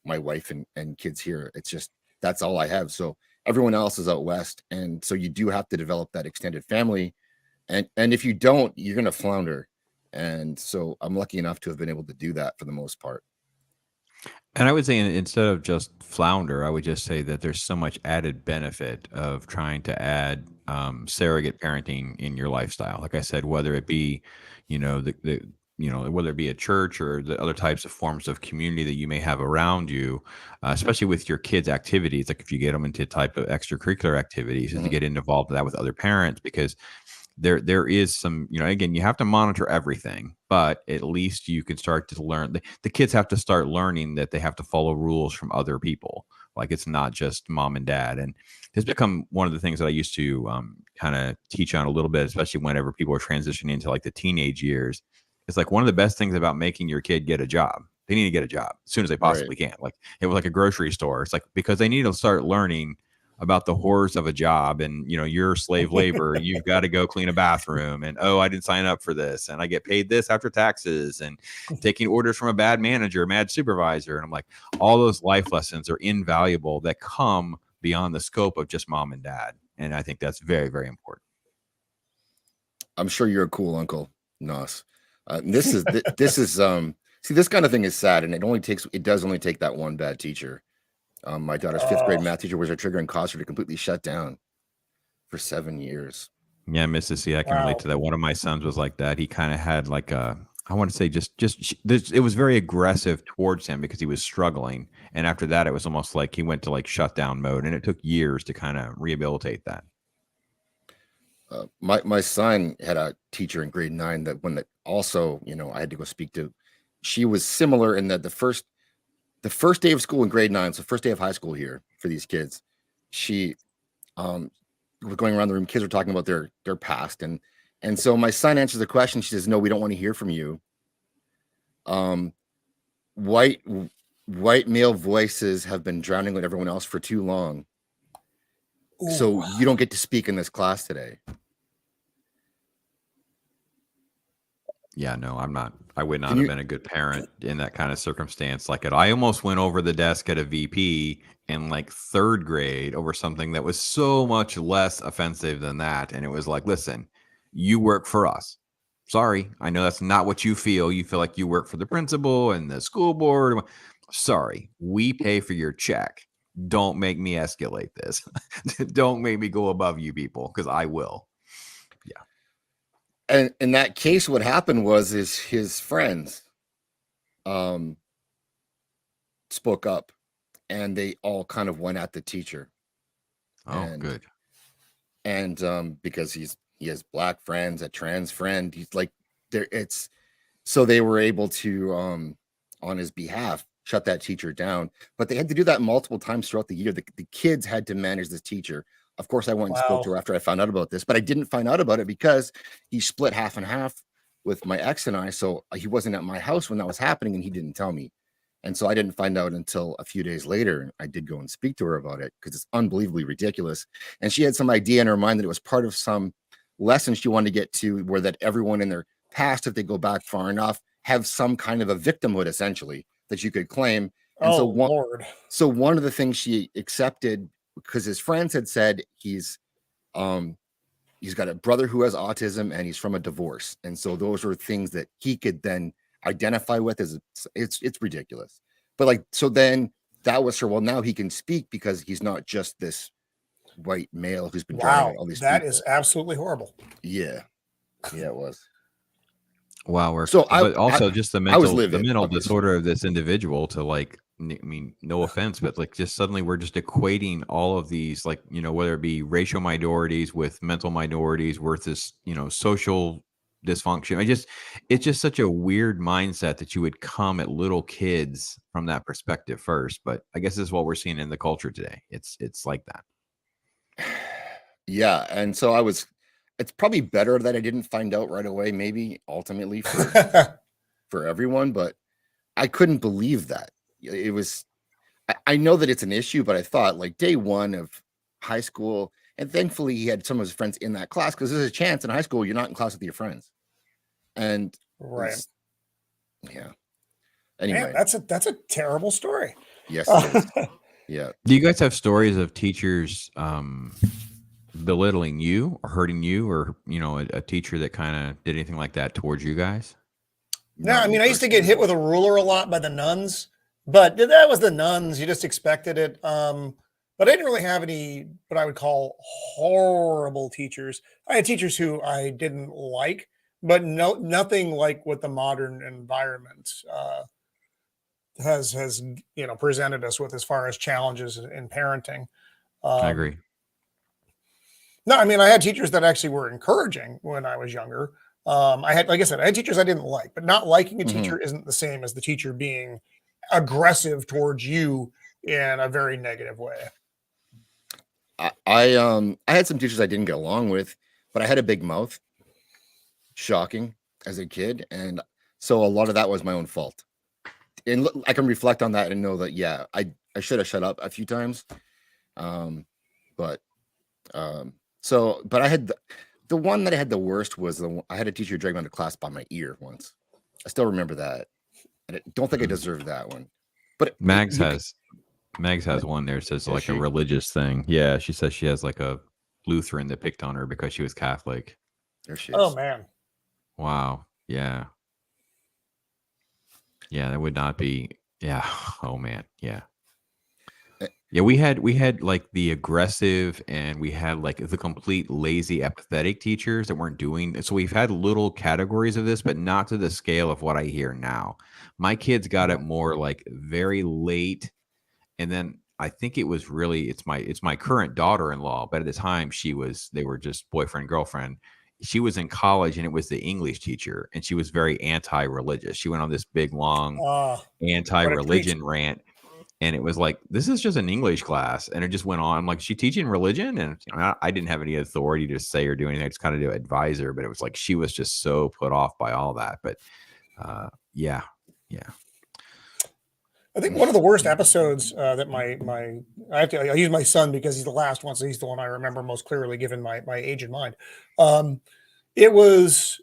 my wife and kids here. It's just, that's all I have. So everyone else is out west. And so you do have to develop that extended family. And if you don't, you're going to flounder. And so I'm lucky enough to have been able to do that for the most part. And I would say instead of just flounder, I would just say that there's so much added benefit of trying to add surrogate parenting in your lifestyle. Like I said, whether it be, whether it be a church or the other types of forms of community that you may have around you, especially with your kids' activities, like if you get them into type of extracurricular activities, and to get involved with that with other parents, because there is some, again, you have to monitor everything, but at least you can start to learn. The kids have to start learning that they have to follow rules from other people. Like it's not just mom and dad. And it's become one of the things that I used to kind of teach on a little bit, especially whenever people are transitioning into like the teenage years. It's like one of the best things about making your kid get a job. They need to get a job as soon as they possibly can. Like it was like a grocery store. It's like, because they need to start learning about the horrors of a job, and you're slave labor. You've got to go clean a bathroom, and I didn't sign up for this, and I get paid this after taxes, and taking orders from a bad manager, mad supervisor. And I'm like, all those life lessons are invaluable that come beyond the scope of just mom and dad. And I think that's very, very important. I'm sure you're a cool uncle, Nos. This is see, this kind of thing is sad, and it does only take that one bad teacher. My daughter's 5th grade math teacher was her trigger and caused her to completely shut down for 7 years. Yeah, Mrs. C, I can relate to that. One of my sons was like that. He kind of had like I want to say it was very aggressive towards him because he was struggling. And after that, it was almost like he went to like shutdown mode, and it took years to kind of rehabilitate that. My son had a teacher in grade 9 that also, I had to go speak to. She was similar in that the first day of school in grade 9, so first day of high school here for these kids, she was going around the room. Kids were talking about their past, and so my son answers the question. She says, "No, we don't want to hear from you. White male voices have been drowning with everyone else for too long. Ooh. So you don't get to speak in this class today." Yeah, no, I'm not. I would not have been a good parent in that kind of circumstance. Like I almost went over the desk at a VP in like 3rd grade over something that was so much less offensive than that. And it was like, listen, you work for us. Sorry, I know that's not what you feel. You feel like you work for the principal and the school board. Sorry, we pay for your check. Don't make me escalate this. Don't make me go above you people, because I will. And in that case, what happened was his friends spoke up, and they all kind of went at the teacher. Oh, good. And because he has black friends, a trans friend, he's like there. It's so they were able to on his behalf shut that teacher down, but they had to do that multiple times throughout the year. The kids had to manage this teacher. Of course, I went and spoke to her after I found out about this, but I didn't find out about it because he split half and half with my ex and I. So he wasn't at my house when that was happening, and he didn't tell me. And so I didn't find out until a few days later. I did go and speak to her about it because it's unbelievably ridiculous. And she had some idea in her mind that it was part of some lesson she wanted to get to, where that everyone in their past, if they go back far enough, have some kind of a victimhood essentially that you could claim. And Lord. So one of the things she accepted, because his friends had said he's got a brother who has autism and he's from a divorce. And so those were things that he could then identify with. As it's ridiculous. But like, so then that was her, well, now he can speak because he's not just this white male who's been driving all these that people. Is absolutely horrible. Yeah it was. Wow. So but also just the mental disorder of this individual to like, I mean, no offense, but like just suddenly we're just equating all of these, like, you know, whether it be racial minorities with mental minorities versus, you know, social dysfunction. It's just such a weird mindset that you would come at little kids from that perspective first. But I guess this is what we're seeing in the culture today. It's like that. Yeah. And so it's probably better that I didn't find out right away, maybe ultimately for everyone, but I couldn't believe that. It was, I know that it's an issue, but I thought like day one of high school, and thankfully he had some of his friends in that class, because there's a chance in high school you're not in class with your friends. And right. Yeah. Anyway, man, that's a terrible story. Yes. It is. Yeah. Do you guys have stories of teachers belittling you or hurting you, or, you know, a teacher that kind of did anything like that towards you guys? No, I mean, I used to get hit with a ruler a lot by the nuns, but that was the nuns. You just expected it. But I didn't really have any what I would call horrible teachers. I had teachers who I didn't like, but nothing like what the modern environment has you know, presented us with as far as challenges in parenting. I agree. No, I mean, I had teachers that actually were encouraging when I was younger. Like I said, I had teachers I didn't like, but not liking a teacher isn't the same as the teacher being aggressive towards you in a very negative way. I had some teachers I didn't get along with, but I had a big mouth. Shocking as a kid, and so a lot of that was my own fault. And I can reflect on that and know that I should have shut up a few times. But I had the one that I had the worst was I had a teacher drag me out of class by my ear once. I still remember that, and I don't think I deserved that one. But Mags has one there. It says like a religious thing. Yeah, she says she has like a Lutheran that picked on her because she was Catholic. There she is. Oh man! Wow. Yeah. Yeah, that would not be. Yeah. Oh man. Yeah. Yeah, we had like the aggressive, and we had like the complete lazy, apathetic teachers that weren't doing. So we've had little categories of this, but not to the scale of what I hear now. My kids got it more like very late, and then I think it was really it's my current daughter-in-law, but at the time they were just boyfriend girlfriend. She was in college, and it was the English teacher, and she was very anti-religious. She went on this big long anti-religion rant. And it was like, this is just an English class. And it just went on. I'm like, is she teaching religion? And you know, I didn't have any authority to say or do anything. I just kind of to advise her. But it was like, she was just so put off by all that. But yeah. I think one of the worst episodes that I'll use my son because he's the last one. So he's the one I remember most clearly given my age in mind. It was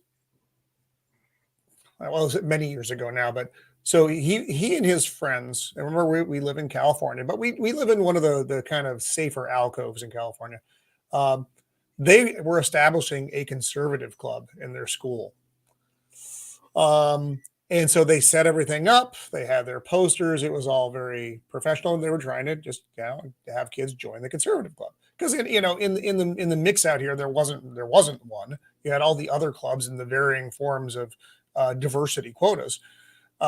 many years ago now, but so he and his friends, and remember we live in California, but we live in one of the kind of safer alcoves in California. They were establishing a conservative club in their school. And so they set everything up. They had their posters. It was all very professional, and they were trying to just have kids join the conservative club because in the mix out here there wasn't one. You had all the other clubs in the varying forms of diversity quotas.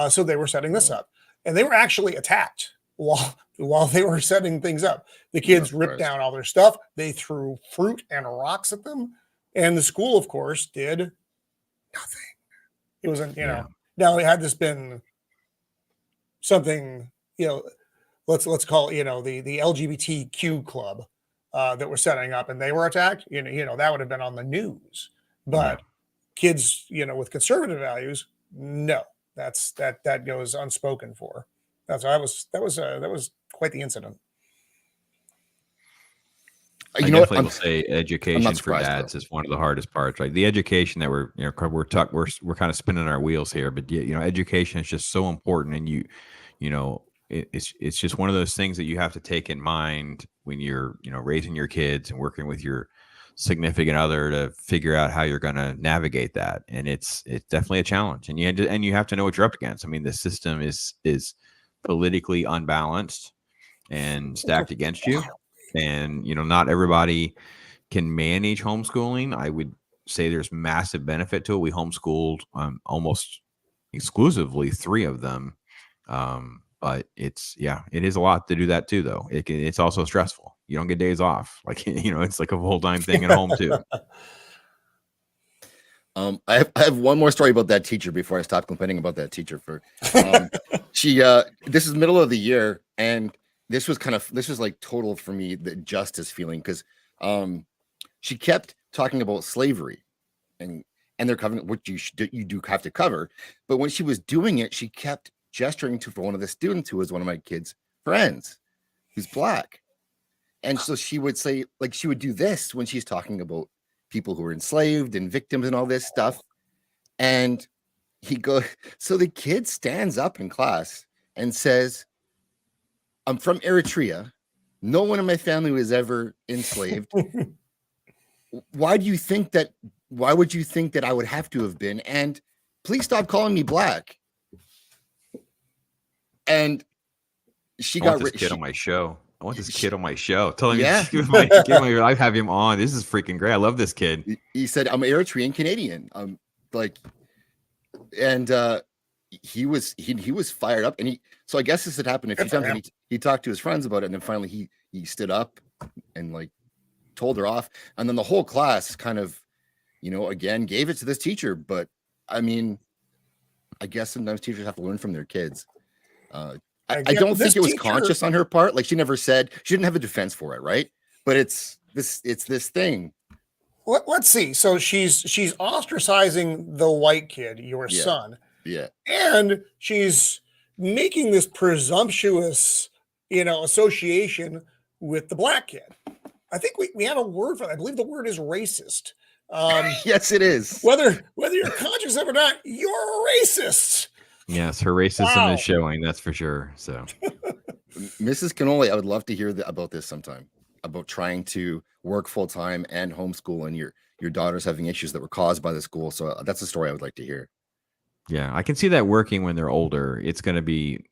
So they were setting this up, and they were actually attacked while they were setting things up. The kids ripped down all their stuff. They threw fruit and rocks at them, and the school, of course, did nothing. It wasn't, Now had this been something, let's call it, the LGBTQ club that were setting up, and they were attacked, that would have been on the news. But kids, with conservative values, no, that goes unspoken for. That was quite the incident. I definitely will say education for dads is one of the hardest parts, right? The education that we're kind of spinning our wheels here, but education is just so important, and it's just one of those things that you have to take in mind when you're raising your kids and working with your significant other to figure out how you're going to navigate that. And it's definitely a challenge, and you have to know what you're up against. I mean, the system is politically unbalanced and stacked against you, and not everybody can manage homeschooling. I would say there's massive benefit to it. We homeschooled almost exclusively 3 of them, but it is a lot to do that too, though. It's also stressful. You don't get days off, it's like a full-time thing at home too. I have one more story about that teacher before I stop complaining about that teacher. This is middle of the year, and this was like total for me, the justice feeling, because she kept talking about slavery and they're covering what you do have to cover. But when she was doing it, she kept gesturing to one of the students who was one of my kids' friends, who's Black. And so she would say, she would do this when she's talking about people who were enslaved and victims and all this stuff. And so the kid stands up in class and says, "I'm from Eritrea. No one in my family was ever enslaved. Why would you think that I would have to have been? And please stop calling me Black." And she got this kid on my show. I want this kid on my show. Tell him, I have him on. This is freaking great. I love this kid. He said, "I'm Eritrean Canadian." He was fired up, and so I guess this had happened a few times. And he talked to his friends about it, and then finally he stood up and told her off, and then the whole class kind of, again gave it to this teacher. But I mean, I guess sometimes teachers have to learn from their kids. I don't think it was conscious on her part. She never said, she didn't have a defense for it, right? But it's this thing. Let's see. So she's ostracizing the white kid, your son. Yeah. And she's making this presumptuous, association with the Black kid. I think we have a word for that. I believe the word is racist. Yes, it is. Whether you're conscious of it or not, you're a racist. Yes, her racism is showing, that's for sure. So, Mrs. Cannoli, I would love to hear about this sometime, about trying to work full time and homeschool, and your daughters having issues that were caused by the school. So that's a story I would like to hear. Yeah, I can see that working when they're older. It's going to be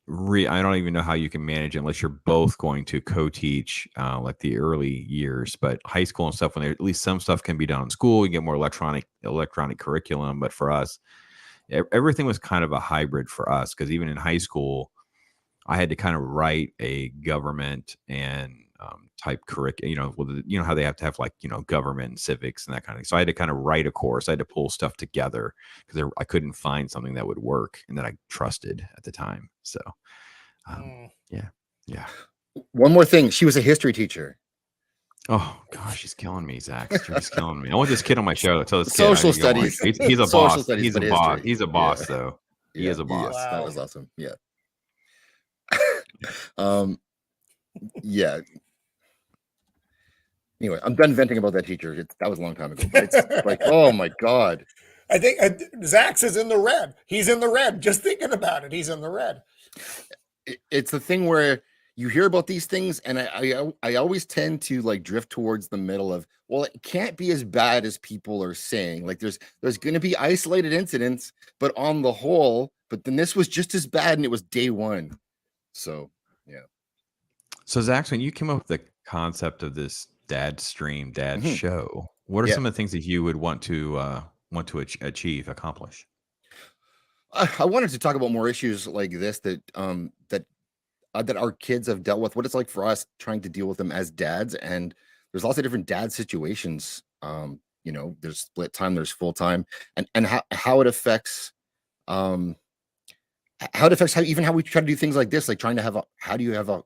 I don't even know how you can manage it unless you're both going to co-teach the early years. But high school and stuff, when at least some stuff can be done in school, you get more electronic curriculum. But for us, everything was kind of a hybrid for us, because even in high school, I had to kind of write a government and type curriculum, how they have to have government and civics and that kind of thing. So I had to kind of write a course. I had to pull stuff together because I couldn't find something that would work and that I trusted at the time. So, yeah. One more thing. She was a history teacher. Oh gosh, she's killing me, Zaxx. She's killing me. I want this kid on my show. Tell this kid social studies. He's a boss. He's a boss. He's a boss, though. He is a boss. Yes, that was awesome. Yeah. Yeah. Anyway, I'm done venting about that teacher. That was a long time ago. But it's oh my God. I think Zaxx is in the red. He's in the red. Just thinking about it, he's in the red. It's the thing where you hear about these things, and I always tend to drift towards the middle of, well, it can't be as bad as people are saying. There's going to be isolated incidents, but on the whole, but then this was just as bad, and it was day one. So, yeah. So, Zaxx, when you came up with the concept of this Dadstream show, what are some of the things that you would want to accomplish? I wanted to talk about more issues like this that our kids have dealt with. What it's like for us trying to deal with them as dads, and there's lots of different dad situations. There's split time, there's full time, and how it affects um how it affects how we try to do things like this, like trying to have a how do you have a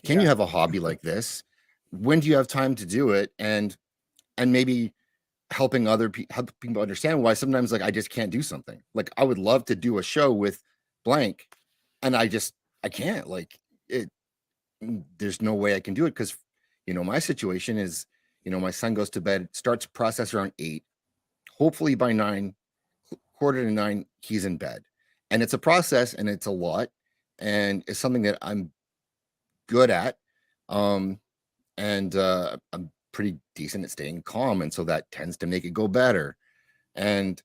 can you have a hobby like this? When do you have time to do it? And maybe helping help people understand why sometimes like I just can't do something. Like I would love to do a show with blank, and I can't. Like it, there's no way I can do it because my situation is my son goes to bed, starts process around 8, hopefully by 9, quarter to 9 he's in bed, and it's a process and it's a lot, and it's something that I'm good at, and I'm pretty decent at staying calm, and so that tends to make it go better. And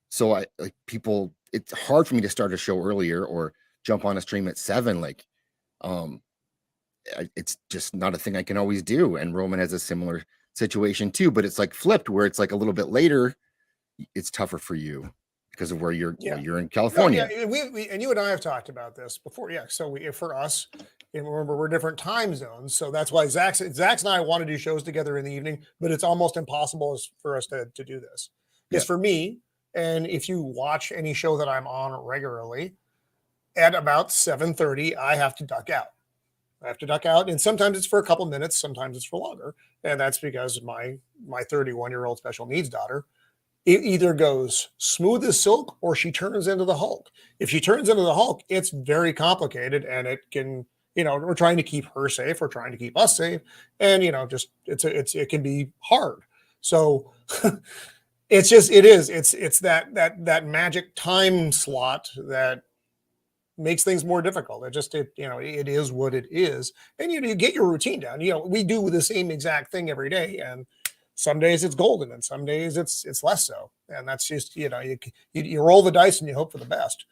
so I like people. It's hard for me to start a show earlier or jump on a stream at 7. Like, it's just not a thing I can always do. And Roman has a similar situation too, but it's like flipped, where it's like a little bit later, it's tougher for you because of where you're in California. No, we and you and I have talked about this before. Yeah, so for us, and remember we're different time zones, so that's why Zaxx and I want to do shows together in the evening, but it's almost impossible for us to do this. Because for me, and if you watch any show that I'm on regularly, at about 7:30, I have to duck out. And sometimes it's for a couple minutes, sometimes it's for longer, and that's because my 31-year-old special needs daughter, it either goes smooth as silk or she turns into the Hulk. If she turns into the Hulk, it's very complicated, and it can, we're trying to keep her safe, we're trying to keep us safe, and it can be hard. So it's that magic time slot that makes things more difficult. It is what it is, and you get your routine down. We do the same exact thing every day, and some days it's golden, and some days it's less so. And that's just you roll the dice and you hope for the best.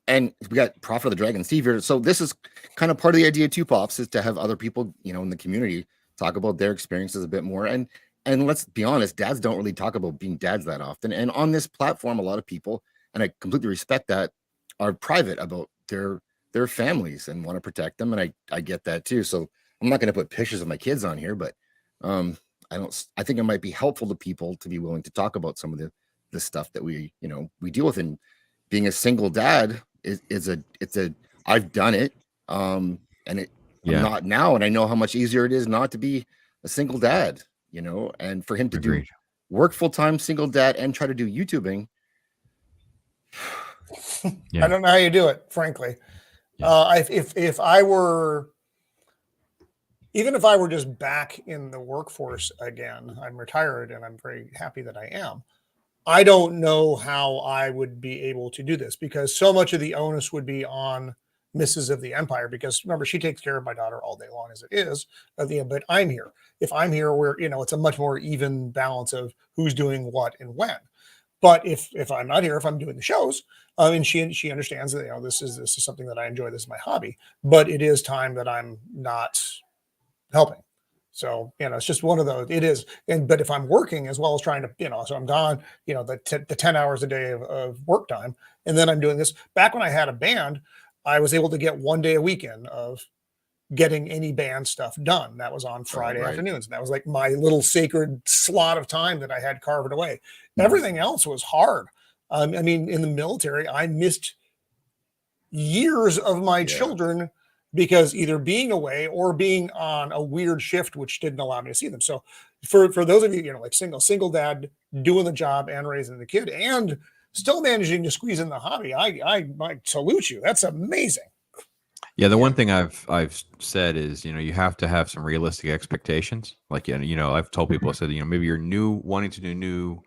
And we got Prophet of the Dragon Steve here, so this is kind of part of the idea too, Pops, is to have other people in the community talk about their experiences a bit more. And let's be honest, dads don't really talk about being dads that often. And on this platform, a lot of people, and I completely respect that, are private about their families and want to protect them, and I get that too. So I'm not going to put pictures of my kids on here, but I think it might be helpful to people to be willing to talk about some of the stuff that we deal with. And being a single dad is I've done it, and I'm not now, and I know how much easier it is not to be a single dad, and for him to do work full-time single dad and try to do YouTubing. I don't know how you do it, frankly. If I were just back in the workforce again, I'm retired and I'm very happy that I am. I don't know how I would be able to do this, because so much of the onus would be on Mrs. of the Empire, because remember, she takes care of my daughter all day long as it is. But I'm here. If I'm here, it's a much more even balance of who's doing what and when. But if I'm not here, if I'm doing the shows, and she understands that this is something that I enjoy, this is my hobby, but it is time that I'm not helping. So it's just one of those. It is, but if I'm working as well as trying to so I'm gone the 10 hours a day of work time, and then I'm doing this. Back when I had a band, I was able to get one day a weekend of getting any band stuff done. That was on Friday afternoons. And that was like my little sacred slot of time that I had carved away. Everything else was hard. I mean, in the military, I missed years of my children because either being away or being on a weird shift, which didn't allow me to see them. So for those of you, like single dad doing the job and raising the kid and still managing to squeeze in the hobby, I salute you. That's amazing. Yeah, the one thing I've said is, you have to have some realistic expectations. Like, I've told people, I said, maybe you're wanting to do new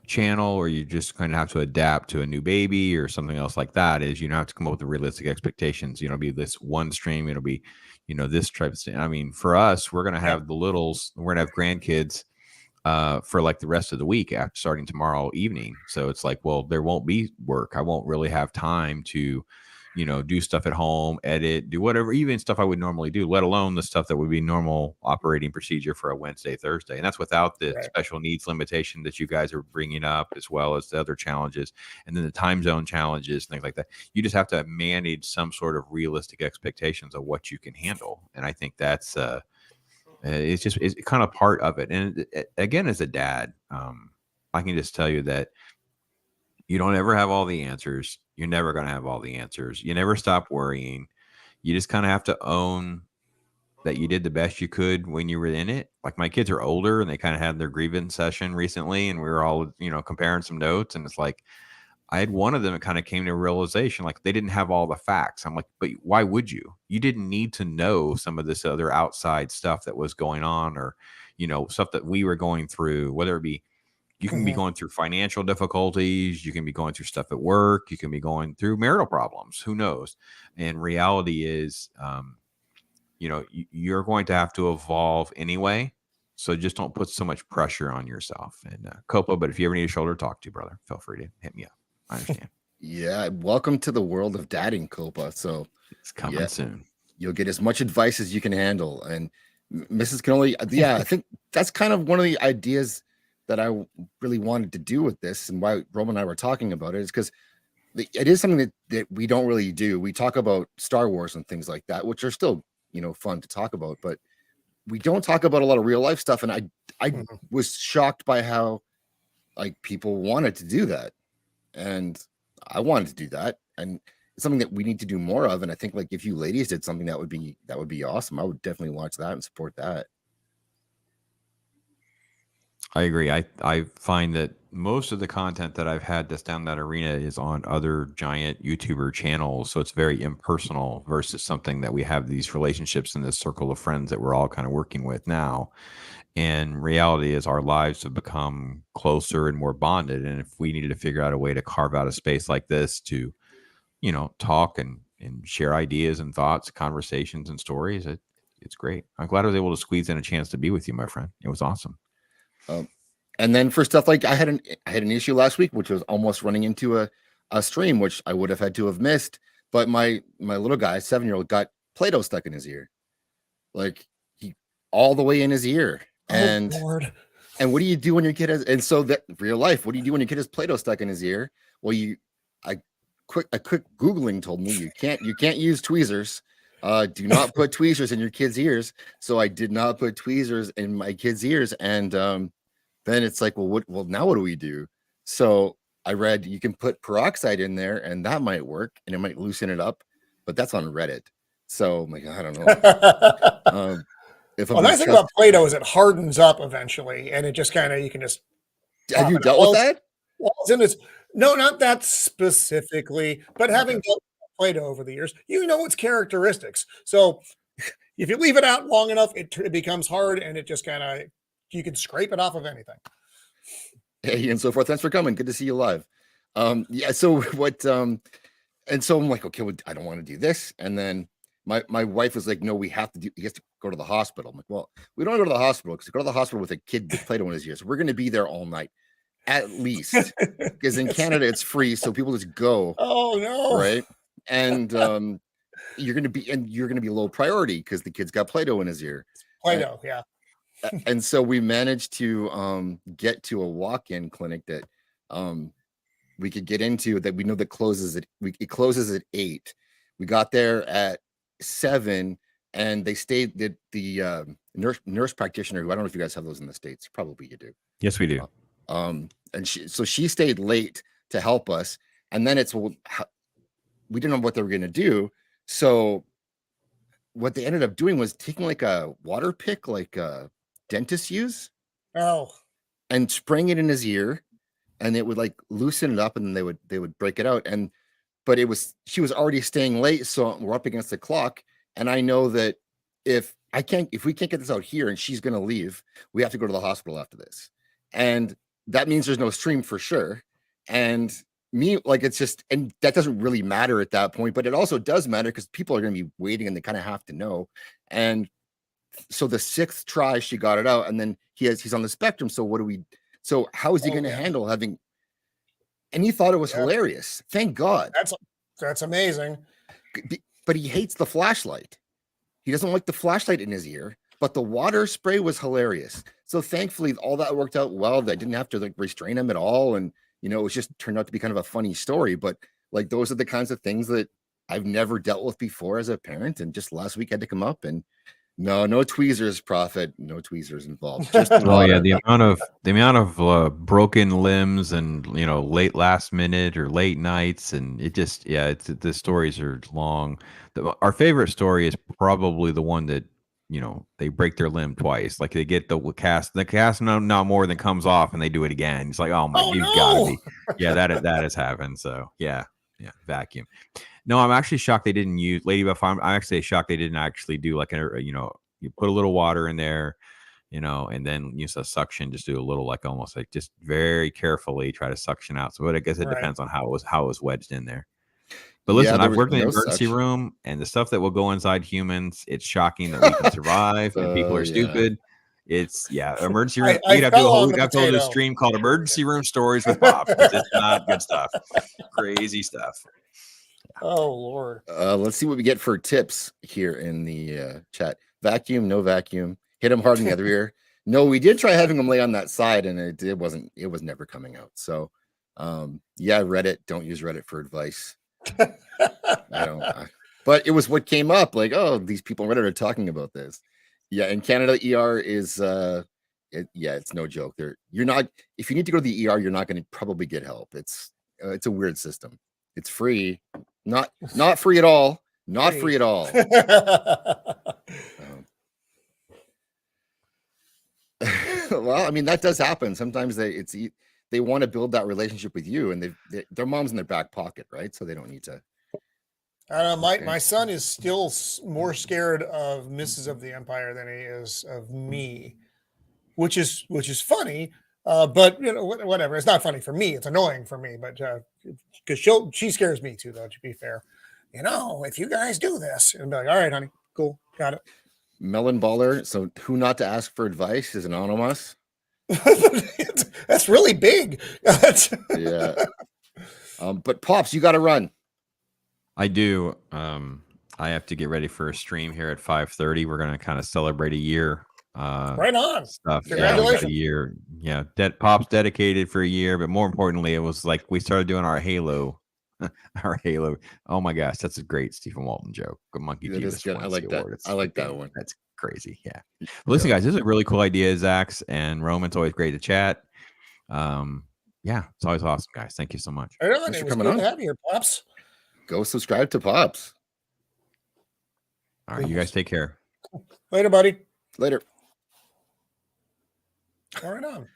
channel, or you just kind of have to adapt to a new baby or something else like that, is you have to come up with the realistic expectations. Be this one stream, it'll be, this type of thing. I mean, for us, we're going to have the littles, we're going to have grandkids for like the rest of the week after starting tomorrow evening. So it's like, well, there won't be work. I won't really have time to do stuff at home, edit, do whatever, even stuff I would normally do, let alone the stuff that would be normal operating procedure for a Wednesday, Thursday. And that's without the special needs limitation that you guys are bringing up, as well as the other challenges, and then the time zone challenges, things like that. You just have to manage some sort of realistic expectations of what you can handle. And I think that's, it's kind of part of it. And again, as a dad, I can just tell you that you don't ever have all the answers. You're never going to have all the answers. You never stop worrying. You just kind of have to own that you did the best you could when you were in it. Like, my kids are older and they kind of had their grievance session recently, and we were all, comparing some notes, and it's like, I had one of them that kind of came to a realization, like, they didn't have all the facts. I'm like, but why would you? You didn't need to know some of this other outside stuff that was going on, or, stuff that we were going through, whether it be, you can be going through financial difficulties, you can be going through stuff at work, you can be going through marital problems, who knows? And reality is, you're going to have to evolve anyway. So just don't put so much pressure on yourself. And Copa, but if you ever need a shoulder to talk to, brother, feel free to hit me up. I understand. Yeah, welcome to the world of dadding, Copa. So it's coming soon. You'll get as much advice as you can handle. And Mrs. Cannoli, I think that's kind of one of the ideas that I really wanted to do with this, and why Roman and I were talking about it, is because it is something that we don't really do. We talk about Star Wars and things like that, which are still, fun to talk about, but we don't talk about a lot of real life stuff. And I was shocked by how, like, people wanted to do that. And I wanted to do that. And it's something that we need to do more of. And I think, like, if you ladies did something, that would be awesome. I would definitely watch that and support that. I agree. I find that most of the content that I've had that's down that arena is on other giant YouTuber channels. So it's very impersonal versus something that we have these relationships in this circle of friends that we're all kind of working with now. And reality is, our lives have become closer and more bonded. And if we needed to figure out a way to carve out a space like this to, talk and share ideas and thoughts, conversations and stories, it's great. I'm glad I was able to squeeze in a chance to be with you, my friend. It was awesome. And then for stuff like, I had an issue last week, which was almost running into a stream, which I would have had to have missed. But my little guy, 7-year-old, got Play-Doh stuck in his ear, like, he all the way in his ear. And Lord. And what do you do when your kid has? And so that real life, what do you do when your kid has Play-Doh stuck in his ear? Well, a quick Googling told me you can't use tweezers. Do not put tweezers in your kids' ears. So I did not put tweezers in my kids' ears. And then it's like, well, now what do we do? So I read you can put peroxide in there, and that might work, and it might loosen it up. But that's on Reddit. So I'm like, I don't know. The nice thing about Play-Doh is it hardens up eventually, and it just kind of, you can just. Have you dealt with that? No, not that specifically, but having dealt with Play-Doh over the years, its characteristics. So if you leave it out long enough, it becomes hard, and it just kind of, you can scrape it off of anything. Hey, and so forth. Thanks for coming. Good to see you live. So what? And so I'm like, okay, well, I don't want to do this. And then my wife was like, no, he has to go to the hospital. I'm like, well, we don't go to the hospital, because to go to the hospital with a kid with Play-Doh in his ears, we're going to be there all night, at least, because in Canada it's free, so people just go. Oh no! Right, and you're going to be low priority because the kid's got Play-Doh in his ear. Play-Doh, yeah. And so we managed to get to a walk-in clinic that we could get into, that we know that it closes at 8. We got there at 7, and they stayed the nurse practitioner, who I don't know if you guys have those in the States. Probably you do. Yes, we do. And she stayed late to help us, and then we didn't know what they were going to do. So what they ended up doing was taking like a water pick, like dentists use, and spraying it in his ear, and it would like loosen it up, and then they would break it out. But she was already staying late, so we're up against the clock. And I know that if we can't get this out here and she's going to leave, we have to go to the hospital after this. And that means there's no stream for sure. And it's just, and that doesn't really matter at that point, but it also does matter because people are going to be waiting and they kind of have to know. And so the 6th try, she got it out, and then he's on the spectrum. So how is he going to handle having, and he thought it was hilarious. Thank God. That's amazing. but he hates the flashlight. He doesn't like the flashlight in his ear, but the water spray was hilarious. So thankfully, all that worked out well. That didn't have to like restrain him at all, and it was just turned out to be kind of a funny story. But like those are the kinds of things that I've never dealt with before as a parent, and just last week had to come up. And no tweezers, Prophet, no tweezers involved. Just yeah, the amount of broken limbs and late last minute or late nights, and it just the stories are long. Our favorite story is probably the one that they break their limb twice, like they get the cast not more than comes off and they do it again. It's like, oh my, you've gotta be, that has happened. So yeah, vacuum. No, I'm actually shocked they didn't use Lady Buff. I'm actually shocked they didn't actually do like you put a little water in there, and then use a suction, just do a little, like almost like just very carefully try to suction out. So, but I guess it depends on how it was wedged in there. But listen, I've worked in the emergency room, and the stuff that will go inside humans, it's shocking that we can survive and people are stupid. It's emergency room. We'd have to do a stream called Emergency Room Stories with Pops. It's not good stuff. Crazy stuff. Oh Lord. Let's see what we get for tips here in the chat. Vacuum, no vacuum. Hit him hard in the other ear. No, we did try having him lay on that side, and it was never coming out. So Reddit, don't use Reddit for advice. But it was what came up, like, oh, these people on Reddit are talking about this. Yeah, in Canada, ER is it's no joke. You're not, if you need to go to the ER, you're not going to probably get help. It's a weird system. It's free. Not free at all. Not free at all. Well, I mean, that does happen. Sometimes they want to build that relationship with you, and their mom's in their back pocket, right? So they don't need to. My son is still more scared of Mrs. of the Empire than he is of me, which is funny. But whatever. It's not funny for me. It's annoying for me. But because she scares me too, though. To be fair, if you guys do this, and be like, all right, honey, cool, got it. Melon Baller. So who not to ask for advice is anonymous. That's really big. Yeah. But Pops, you got to run. I do. I have to get ready for a stream here at 5:30. We're gonna kind of celebrate a year. Right on. Stuff. Congratulations. A year. Yeah. Pop's dedicated for a year, but more importantly, it was like we started doing our Halo. Our Halo. Oh my gosh, that's a great Stephen Walton joke. Good Monkey Jesus. I like that. I like that one. That's crazy. Yeah. Well, listen, guys, this is a really cool idea, Zaxx and Roman. It's always great to chat. It's always awesome, guys. Thank you so much. Thanks for coming on. To have you here, Pops. Go subscribe to Pops. All right, you guys take care. Later, buddy. Later. All right on.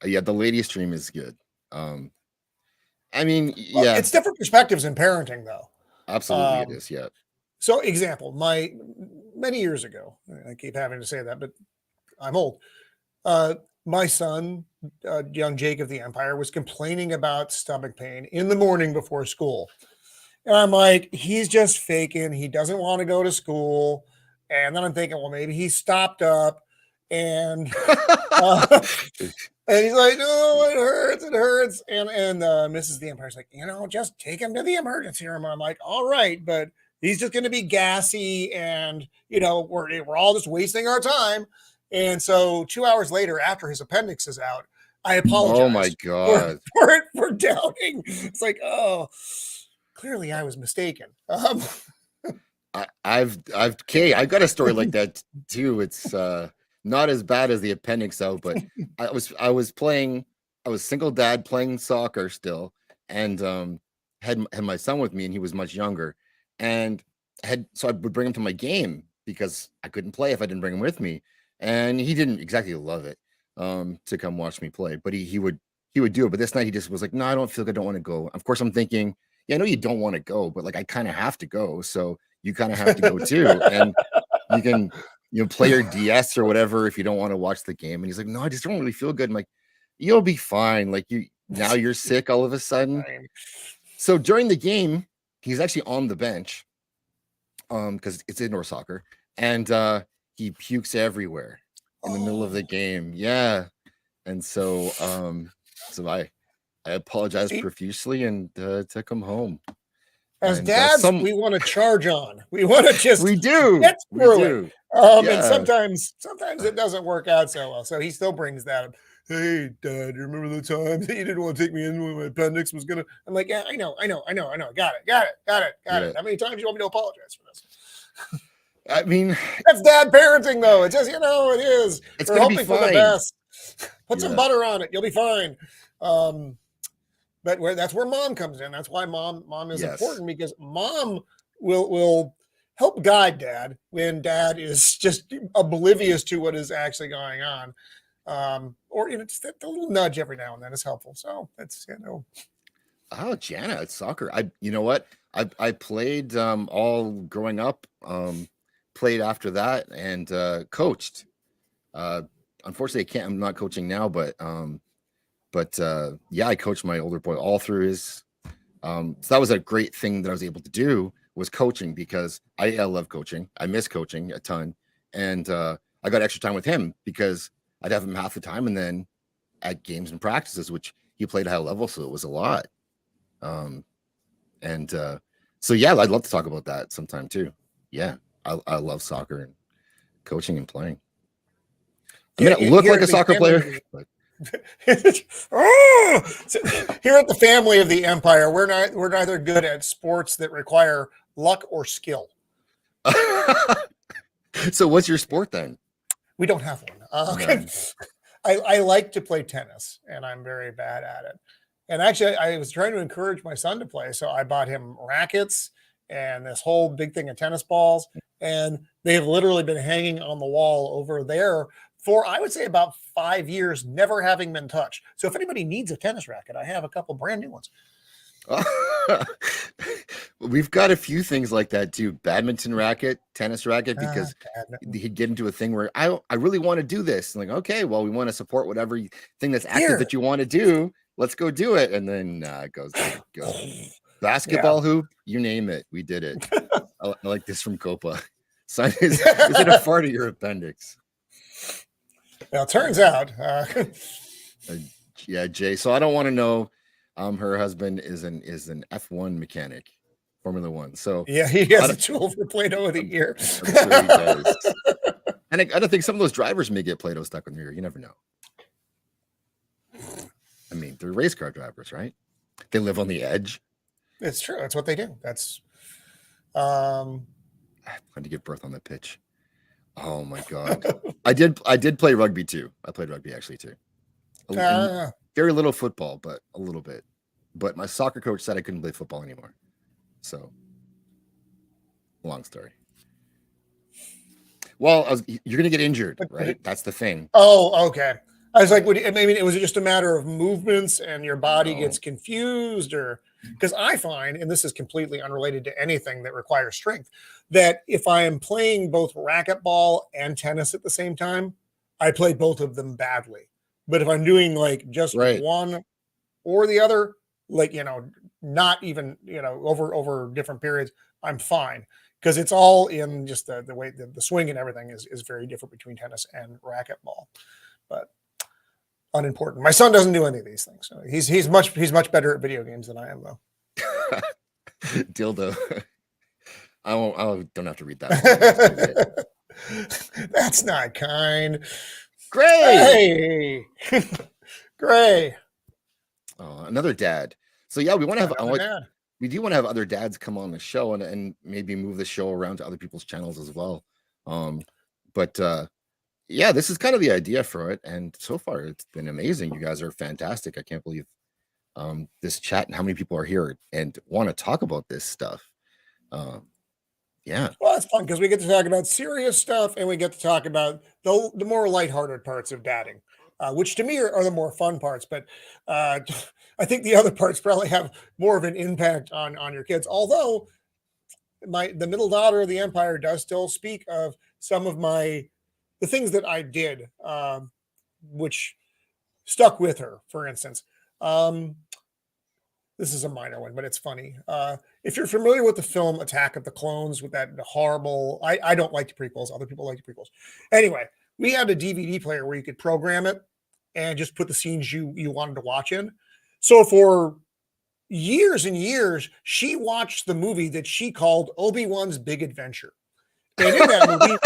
The lady stream is good. It's different perspectives in parenting, though. Absolutely, it is. Yeah. So, example, many years ago, I keep having to say that, but I'm old. My son, young Jake of the Empire, was complaining about stomach pain in the morning before school. And I'm like, he's just faking. He doesn't want to go to school. And then I'm thinking, well, maybe he stopped up. And and he's like, no, it hurts. And Mrs. the Empire's like, just take him to the emergency room. And I'm like, all right, but he's just going to be gassy. And, we're all just wasting our time. And so 2 hours later, after his appendix is out, I apologize. Oh my God. For doubting. It's like, oh, clearly I was mistaken. I've got a story like that too. It's not as bad as the appendix out, but I was single dad playing soccer still, and had my son with me, and he was much younger, and so I would bring him to my game because I couldn't play if I didn't bring him with me. And he didn't exactly love it to come watch me play, but he would do it. But this night he just was like, no, I don't feel good. I don't want to go. Of course, I'm thinking, I know you don't want to go, but like I kind of have to go. So you kind of have to go too. And you can play your DS or whatever if you don't want to watch the game. And he's like, no, I just don't really feel good. I'm like, you'll be fine. Like now you're sick all of a sudden. So during the game, he's actually on the bench because it's indoor soccer, and he pukes everywhere in the middle of the game. Yeah. And so I apologized profusely and took him home. As And dads, we want to charge on. We want to just we do. get through it. And sometimes it doesn't work out so well. So he still brings that up. Hey, Dad, you remember the time that you didn't want to take me in when my appendix was gonna? I'm like, yeah, I know. Got it. How many times do you want me to apologize for this? I mean, that's dad parenting, though. It's just, it is. It's We're hoping for the best. Put some Yeah. butter on it. You'll be fine. But that's where mom comes in. That's why mom is Yes. important, because mom will help guide dad when dad is just oblivious to what is actually going on. Or just a little nudge every now and then is helpful. So that's Oh, Jana, it's soccer. You know what? I played all growing up, played after that, and coached. Unfortunately, I'm not coaching now, but yeah, I coached my older boy all through his. So that was a great thing that I was able to do, was coaching, because I love coaching. I miss coaching a ton, and I got extra time with him because I'd have him half the time, and then at games and practices, which he played high level, so it was a lot. So yeah, I'd love to talk about that sometime too. Yeah, I love soccer and coaching and playing. I mean, I look like a soccer player. But... So here at the family of the Empire, we're neither good at sports that require luck or skill. So what's your sport then? We don't have one. I like to play tennis, and I'm very bad at it. And actually, I was trying to encourage my son to play, so I bought him rackets and this whole big thing of tennis balls, and they have literally been hanging on the wall over there for, I would say, about 5 years, never having been touched. So if anybody needs a tennis racket, I have a couple brand new ones. We've got a few things like that too. Badminton racket, tennis racket, because he'd get into a thing where I really want to do this. I'm like, okay, well, we want to support whatever thing that's active that you want to do. Let's go do it. And then it goes basketball hoop, you name it. We did it. I like this from Copa. Son, is it a fart of your appendix? Well, it turns out. Yeah, Jay. So I don't want to know. Her husband is an F1 mechanic, Formula One. So yeah, he has a tool for Play-Doh of the year. I'm sure he does. And I don't think some of those drivers may get Play-Doh stuck in the ear. You never know. I mean, they're race car drivers, right? They live on the edge. It's true. That's what they do. That's I had to give birth on the pitch. Oh my God. I did play rugby too. I played rugby actually too. Very little football, but a little bit. But my soccer coach said I couldn't play football anymore. So long story. Well, you're going to get injured, right? That's the thing. Oh, okay. I was like, was it just a matter of movements and your body gets confused? Or because I find, and this is completely unrelated to anything that requires strength, that if I am playing both racquetball and tennis at the same time, I play both of them badly. But if I'm doing like just one or the other, like, not even, over different periods, I'm fine. Because it's all in just the way the swing and everything is very different between tennis and racquetball. But unimportant. My son doesn't do any of these things. So he's much better at video games than I am, though. Dildo. I don't have to read that. That's not kind. Gray. Hey. Gray. Oh, another dad. So yeah, we want to have we do want to have other dads come on the show and maybe move the show around to other people's channels as well. But yeah, this is kind of the idea for it, and so far it's been amazing. You guys are fantastic. I can't believe this chat and how many people are here and want to talk about this stuff. Yeah. Well, it's fun because we get to talk about serious stuff and we get to talk about the more lighthearted parts of dadding, which to me are the more fun parts. But I think the other parts probably have more of an impact on your kids. Although the middle daughter of the Empire does still speak of some of the things that I did, which stuck with her. For instance, this is a minor one, but it's funny. If you're familiar with the film Attack of the Clones, with that horrible, I don't like the prequels. Other people like the prequels. Anyway, we had a DVD player where you could program it and just put the scenes you wanted to watch in. So for years and years, she watched the movie that she called Obi-Wan's Big Adventure. And in that movie,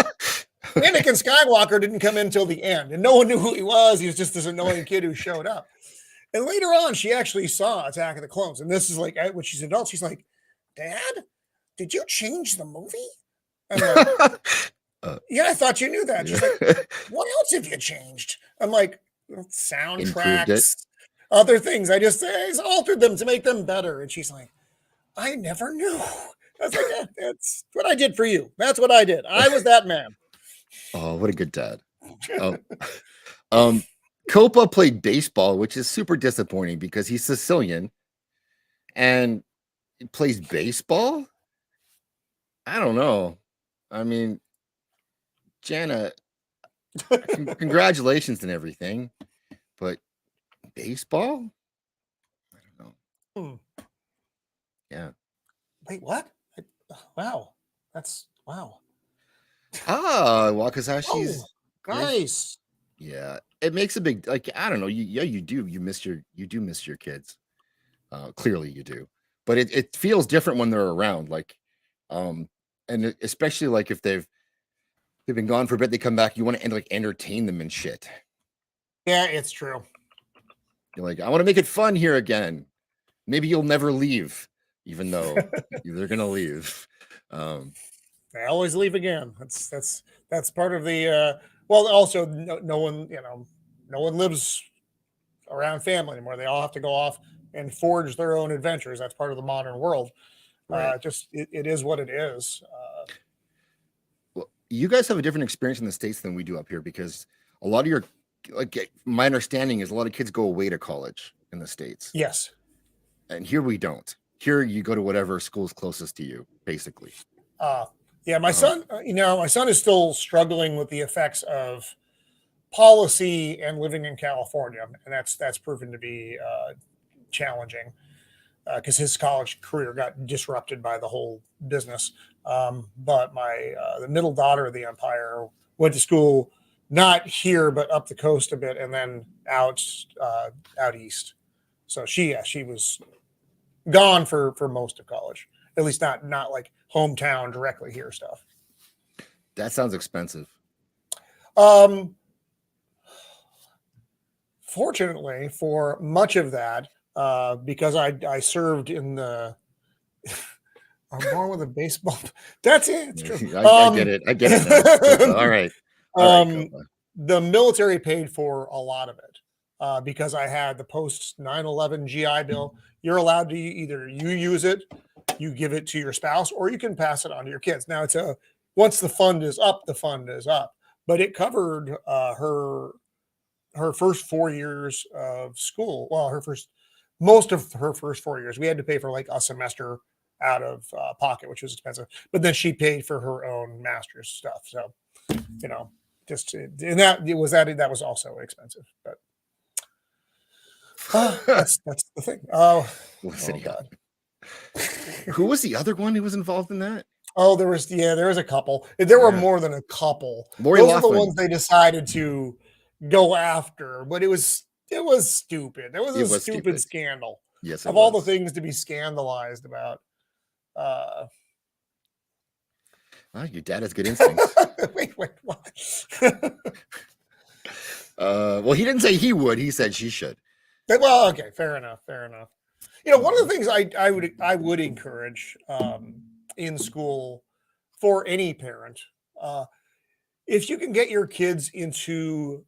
Anakin Skywalker didn't come in until the end, and no one knew who he was. He was just this annoying kid who showed up. And later on, she actually saw Attack of the Clones. And this is like, when she's an adult, she's like, Dad, did you change the movie? I'm like, yeah, I thought you knew that. She's like, what else have you changed? I'm like, soundtracks, other things. I altered them to make them better. And she's like, I never knew. I was like, yeah, that's what I did for you. That's what I did. I was that man. Oh, what a good dad. Copa played baseball, which is super disappointing because he's Sicilian and he plays baseball. I don't know. I mean, Jana, congratulations and everything, but baseball? I don't know. Yeah. Wait, what? Wow. That's wow. Wakazashi's nice. Yeah, it makes a big, like, I don't know. You do miss your kids. Clearly you do, but it feels different when they're around. Like, and especially like if they've been gone for a bit, they come back. You want to like entertain them and shit. Yeah, it's true. You're like, I want to make it fun here again. Maybe you'll never leave, even though they're gonna leave. They always leave again. That's part of the. Well, also, no one lives around family anymore. They all have to go off and forge their own adventures. That's part of the modern world. Right. It is what it is. Well, you guys have a different experience in the States than we do up here because a lot of my understanding is a lot of kids go away to college in the States. Yes. And here we don't. Here you go to whatever school's closest to you, basically. Yeah, my son, my son is still struggling with the effects of policy and living in California, and that's proven to be challenging because his college career got disrupted by the whole business. But the middle daughter of the Empire went to school not here but up the coast a bit, and then out east. So she was gone for most of college, at least not like hometown directly here stuff. That sounds expensive. Fortunately for much of that, because I served in the I'm born with a baseball. That's it. It's true. I get it now. All right. The military paid for a lot of it because I had the post 9/11 GI Bill. You're allowed to either you use it, you give it to your spouse, or you can pass it on to your kids. Now once the fund is up, the fund is up. But it covered her first 4 years of school. Well, most of her first 4 years. We had to pay for like a semester out of pocket, which was expensive. But then she paid for her own master's stuff. So, that was also expensive. But that's the thing. God. Who was the other one who was involved in that? Oh, there was a couple. There were more than a couple. Those are the ones they decided to go after, but it was stupid. It was a stupid scandal. Yes, of all the things to be scandalized about. Your dad has good instincts. Wait, what? Well, he didn't say he would. He said she should. Well, okay, fair enough. One of the things I would encourage in school for any parent, if you can get your kids into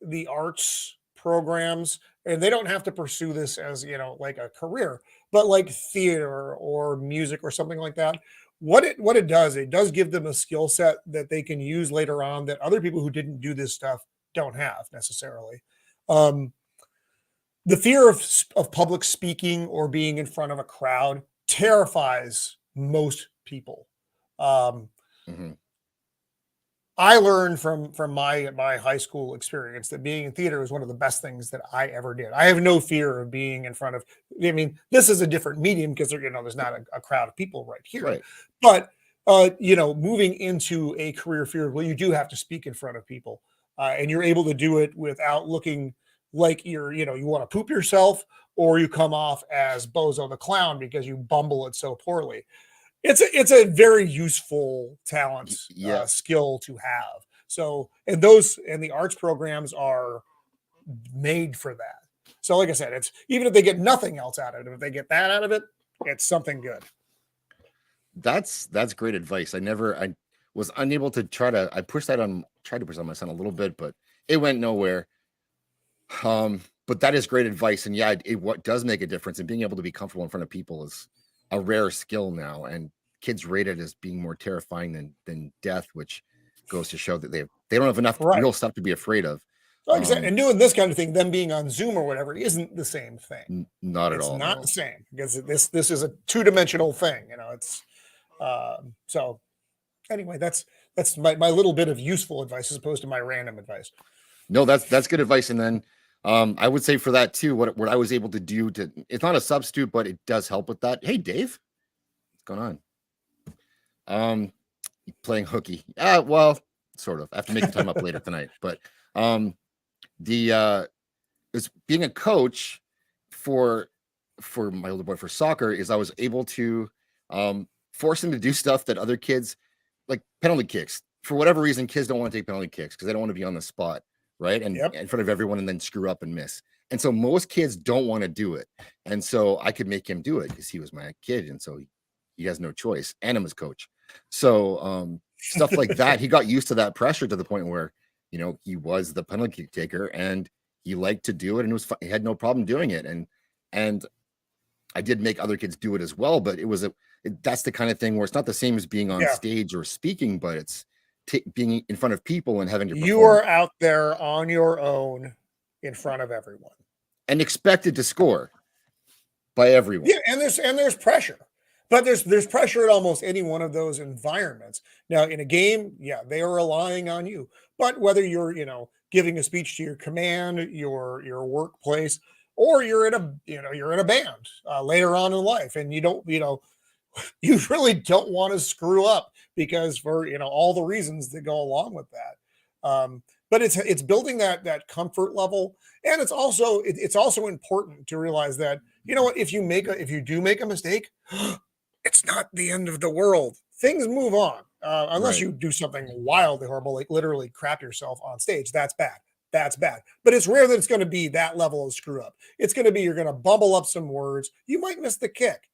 the arts programs, and they don't have to pursue this as like a career, but like theater or music or something like that. What it does give them a skill set that they can use later on that other people who didn't do this stuff don't have necessarily. The fear of public speaking or being in front of a crowd terrifies most people. I learned from my high school experience that being in theater was one of the best things that I ever did. I have no fear of being in front of. I mean, this is a different medium because there's not a crowd of people right here. Right. But moving into a career field, well, you do have to speak in front of people, and you're able to do it without looking like you want to poop yourself, or you come off as Bozo the Clown because you bumble it so poorly. It's a very useful talent, Yeah, skill to have. So, and the arts programs are made for that. So, like I said, it's even if they get nothing else out of it, if they get that out of it, it's something good. that's great advice. I was unable to I tried to push that on my son a little bit, but it went nowhere. But that is great advice. And yeah, what does make a difference, and being able to be comfortable in front of people is a rare skill now. And kids rate it as being more terrifying than death, which goes to show that they don't have enough Right. real stuff to be afraid of. Like I said, and doing this kind of thing, them being on Zoom or whatever, isn't the same thing. Not at It's all. not No. the same because this is a 2-dimensional thing. It's so anyway, that's my little bit of useful advice as opposed to my random advice. No, that's good advice. And then I would say for that too, what I was able to do it's not a substitute, but it does help with that. Hey, Dave, what's going on? Playing hooky. Well, sort of. I have to make the time up later tonight. But is being a coach for my older boy for soccer is I was able to force him to do stuff that other kids, like penalty kicks. For whatever reason, kids don't want to take penalty kicks because they don't want to be on the spot, right? And in front of everyone and then screw up and miss. And so most kids don't want to do it. And so I could make him do it because he was my kid. And so he has no choice. And I'm his coach. So stuff like that, he got used to that pressure to the point where, he was the penalty kick taker and he liked to do it, and it was fun. He had no problem doing it. And I did make other kids do it as well, but that's the kind of thing where it's not the same as being on stage or speaking, but it's being in front of people and having to perform. You are out there on your own in front of everyone and expected to score by everyone. Yeah, and there's pressure. But there's pressure at almost any one of those environments. Now, in a game, they are relying on you. But whether you're, giving a speech to your command, your workplace, or you're in a band later on in life, and you really don't want to screw up because for all the reasons that go along with that. But it's building that comfort level, and it's also important to realize that if you do make a mistake. It's not the end of the world. Things move on. Unless you do something wildly horrible, like literally crap yourself on stage. That's bad. That's bad. But it's rare that it's going to be that level of screw up. It's going to be, you're going to bumble up some words. You might miss the kick.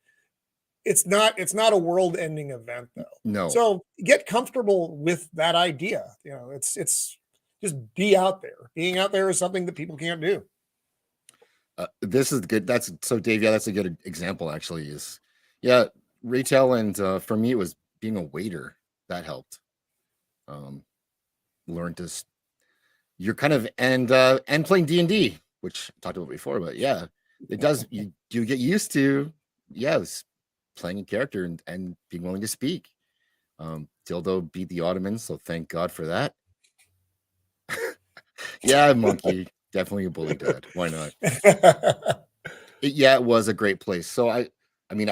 It's not a world-ending event, though. No. So get comfortable with that idea. It's just be out there. Being out there is something that people can't do. This is good. So Dave, that's a good example actually retail, and for me it was being a waiter that helped. Learn to you're kind of and playing D&D, which I talked about before, but it does, you get used to playing a character and being willing to speak. Dildo beat the Ottomans, so thank God for that. Monkey, definitely a bully dad. Why not? It was a great place. So I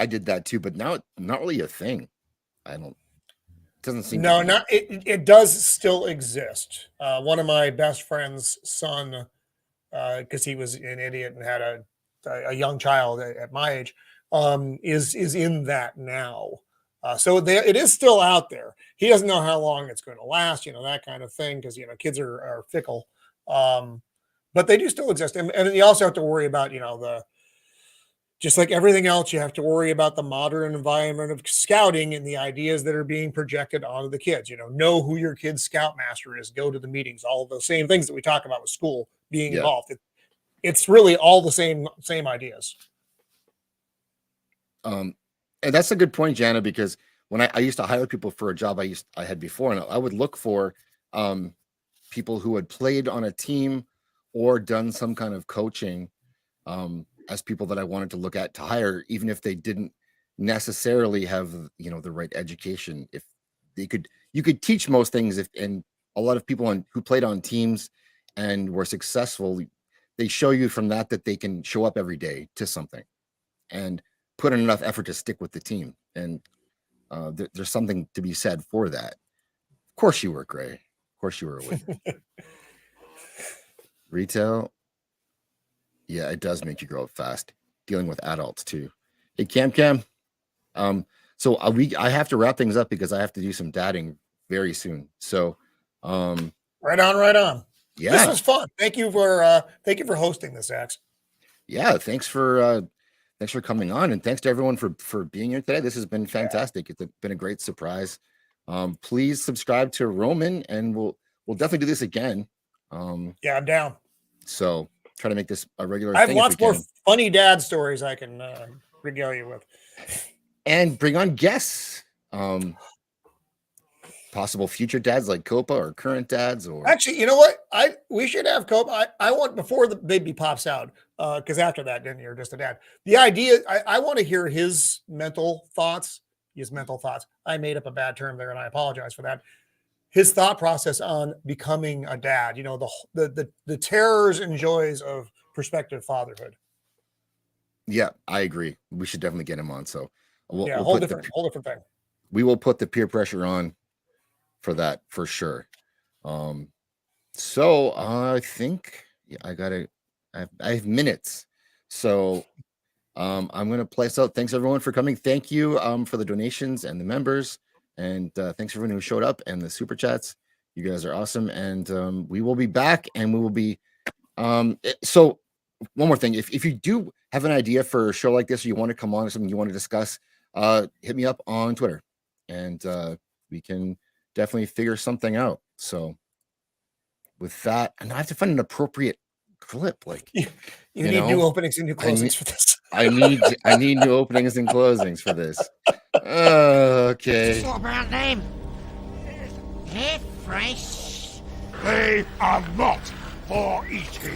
did that too, but now it's not really a thing. It doesn't seem. No, it does still exist. One of my best friend's son, because he was an idiot and had a young child at my age, is in that now. So it is still out there. He doesn't know how long it's going to last, that kind of thing, because kids are fickle. But they do still exist, and you also have to worry about just like everything else, you have to worry about the modern environment of scouting and the ideas that are being projected onto the kids. Know who your kid's scoutmaster is, go to the meetings, all of those same things that we talk about with school being involved. It's really all the same ideas. And that's a good point, Jana, because when I used to hire people for a job I had before, and I would look for people who had played on a team or done some kind of coaching as people that I wanted to look at to hire, even if they didn't necessarily have the right education. If you could teach most things, and a lot of people who played on teams and were successful, they show you from that they can show up every day to something and put in enough effort to stick with the team. And there's something to be said for that. Of course you were, Gray. Of course you were a winner. Retail. Yeah, it does make you grow up fast. Dealing with adults too. Hey, Cam. So I have to wrap things up because I have to do some dadding very soon. So, right on. Yeah, this was fun. Thank you for hosting this, Zaxx. Yeah, thanks for coming on, and thanks to everyone for being here today. This has been fantastic. It's been a great surprise. Please subscribe to Roman, and we'll definitely do this again. Yeah, I'm down. So try to make this a regular I have thing lots more funny dad stories I can regale you with. And bring on guests. Possible future dads like Copa or current dads, or actually, you know what? We should have Copa. I want, before the baby pops out, because after that, then you're just a dad. The idea, I want to hear his mental thoughts. I made up a bad term there, and I apologize for that. His thought process on becoming a dad. You know, the terrors and joys of prospective fatherhood. Yeah, I agree. We should definitely get him on. So we'll whole different thing. We will put the peer pressure on for that for sure. So I think I have minutes. So I'm gonna play us out. Thanks everyone for coming. Thank you for the donations and the members, and thanks everyone who showed up and the super chats. You guys are awesome, and we will be back, and we will be so one more thing. If you do have an idea for a show like this, or you want to come on, or something you want to discuss, hit me up on Twitter, and we can definitely figure something out. So with that, and I have to find an appropriate clip. Like you need new openings and new closings for this. I need new openings and closings for this. Okay. What's your brand name? Hey, fresh. They are not for eating.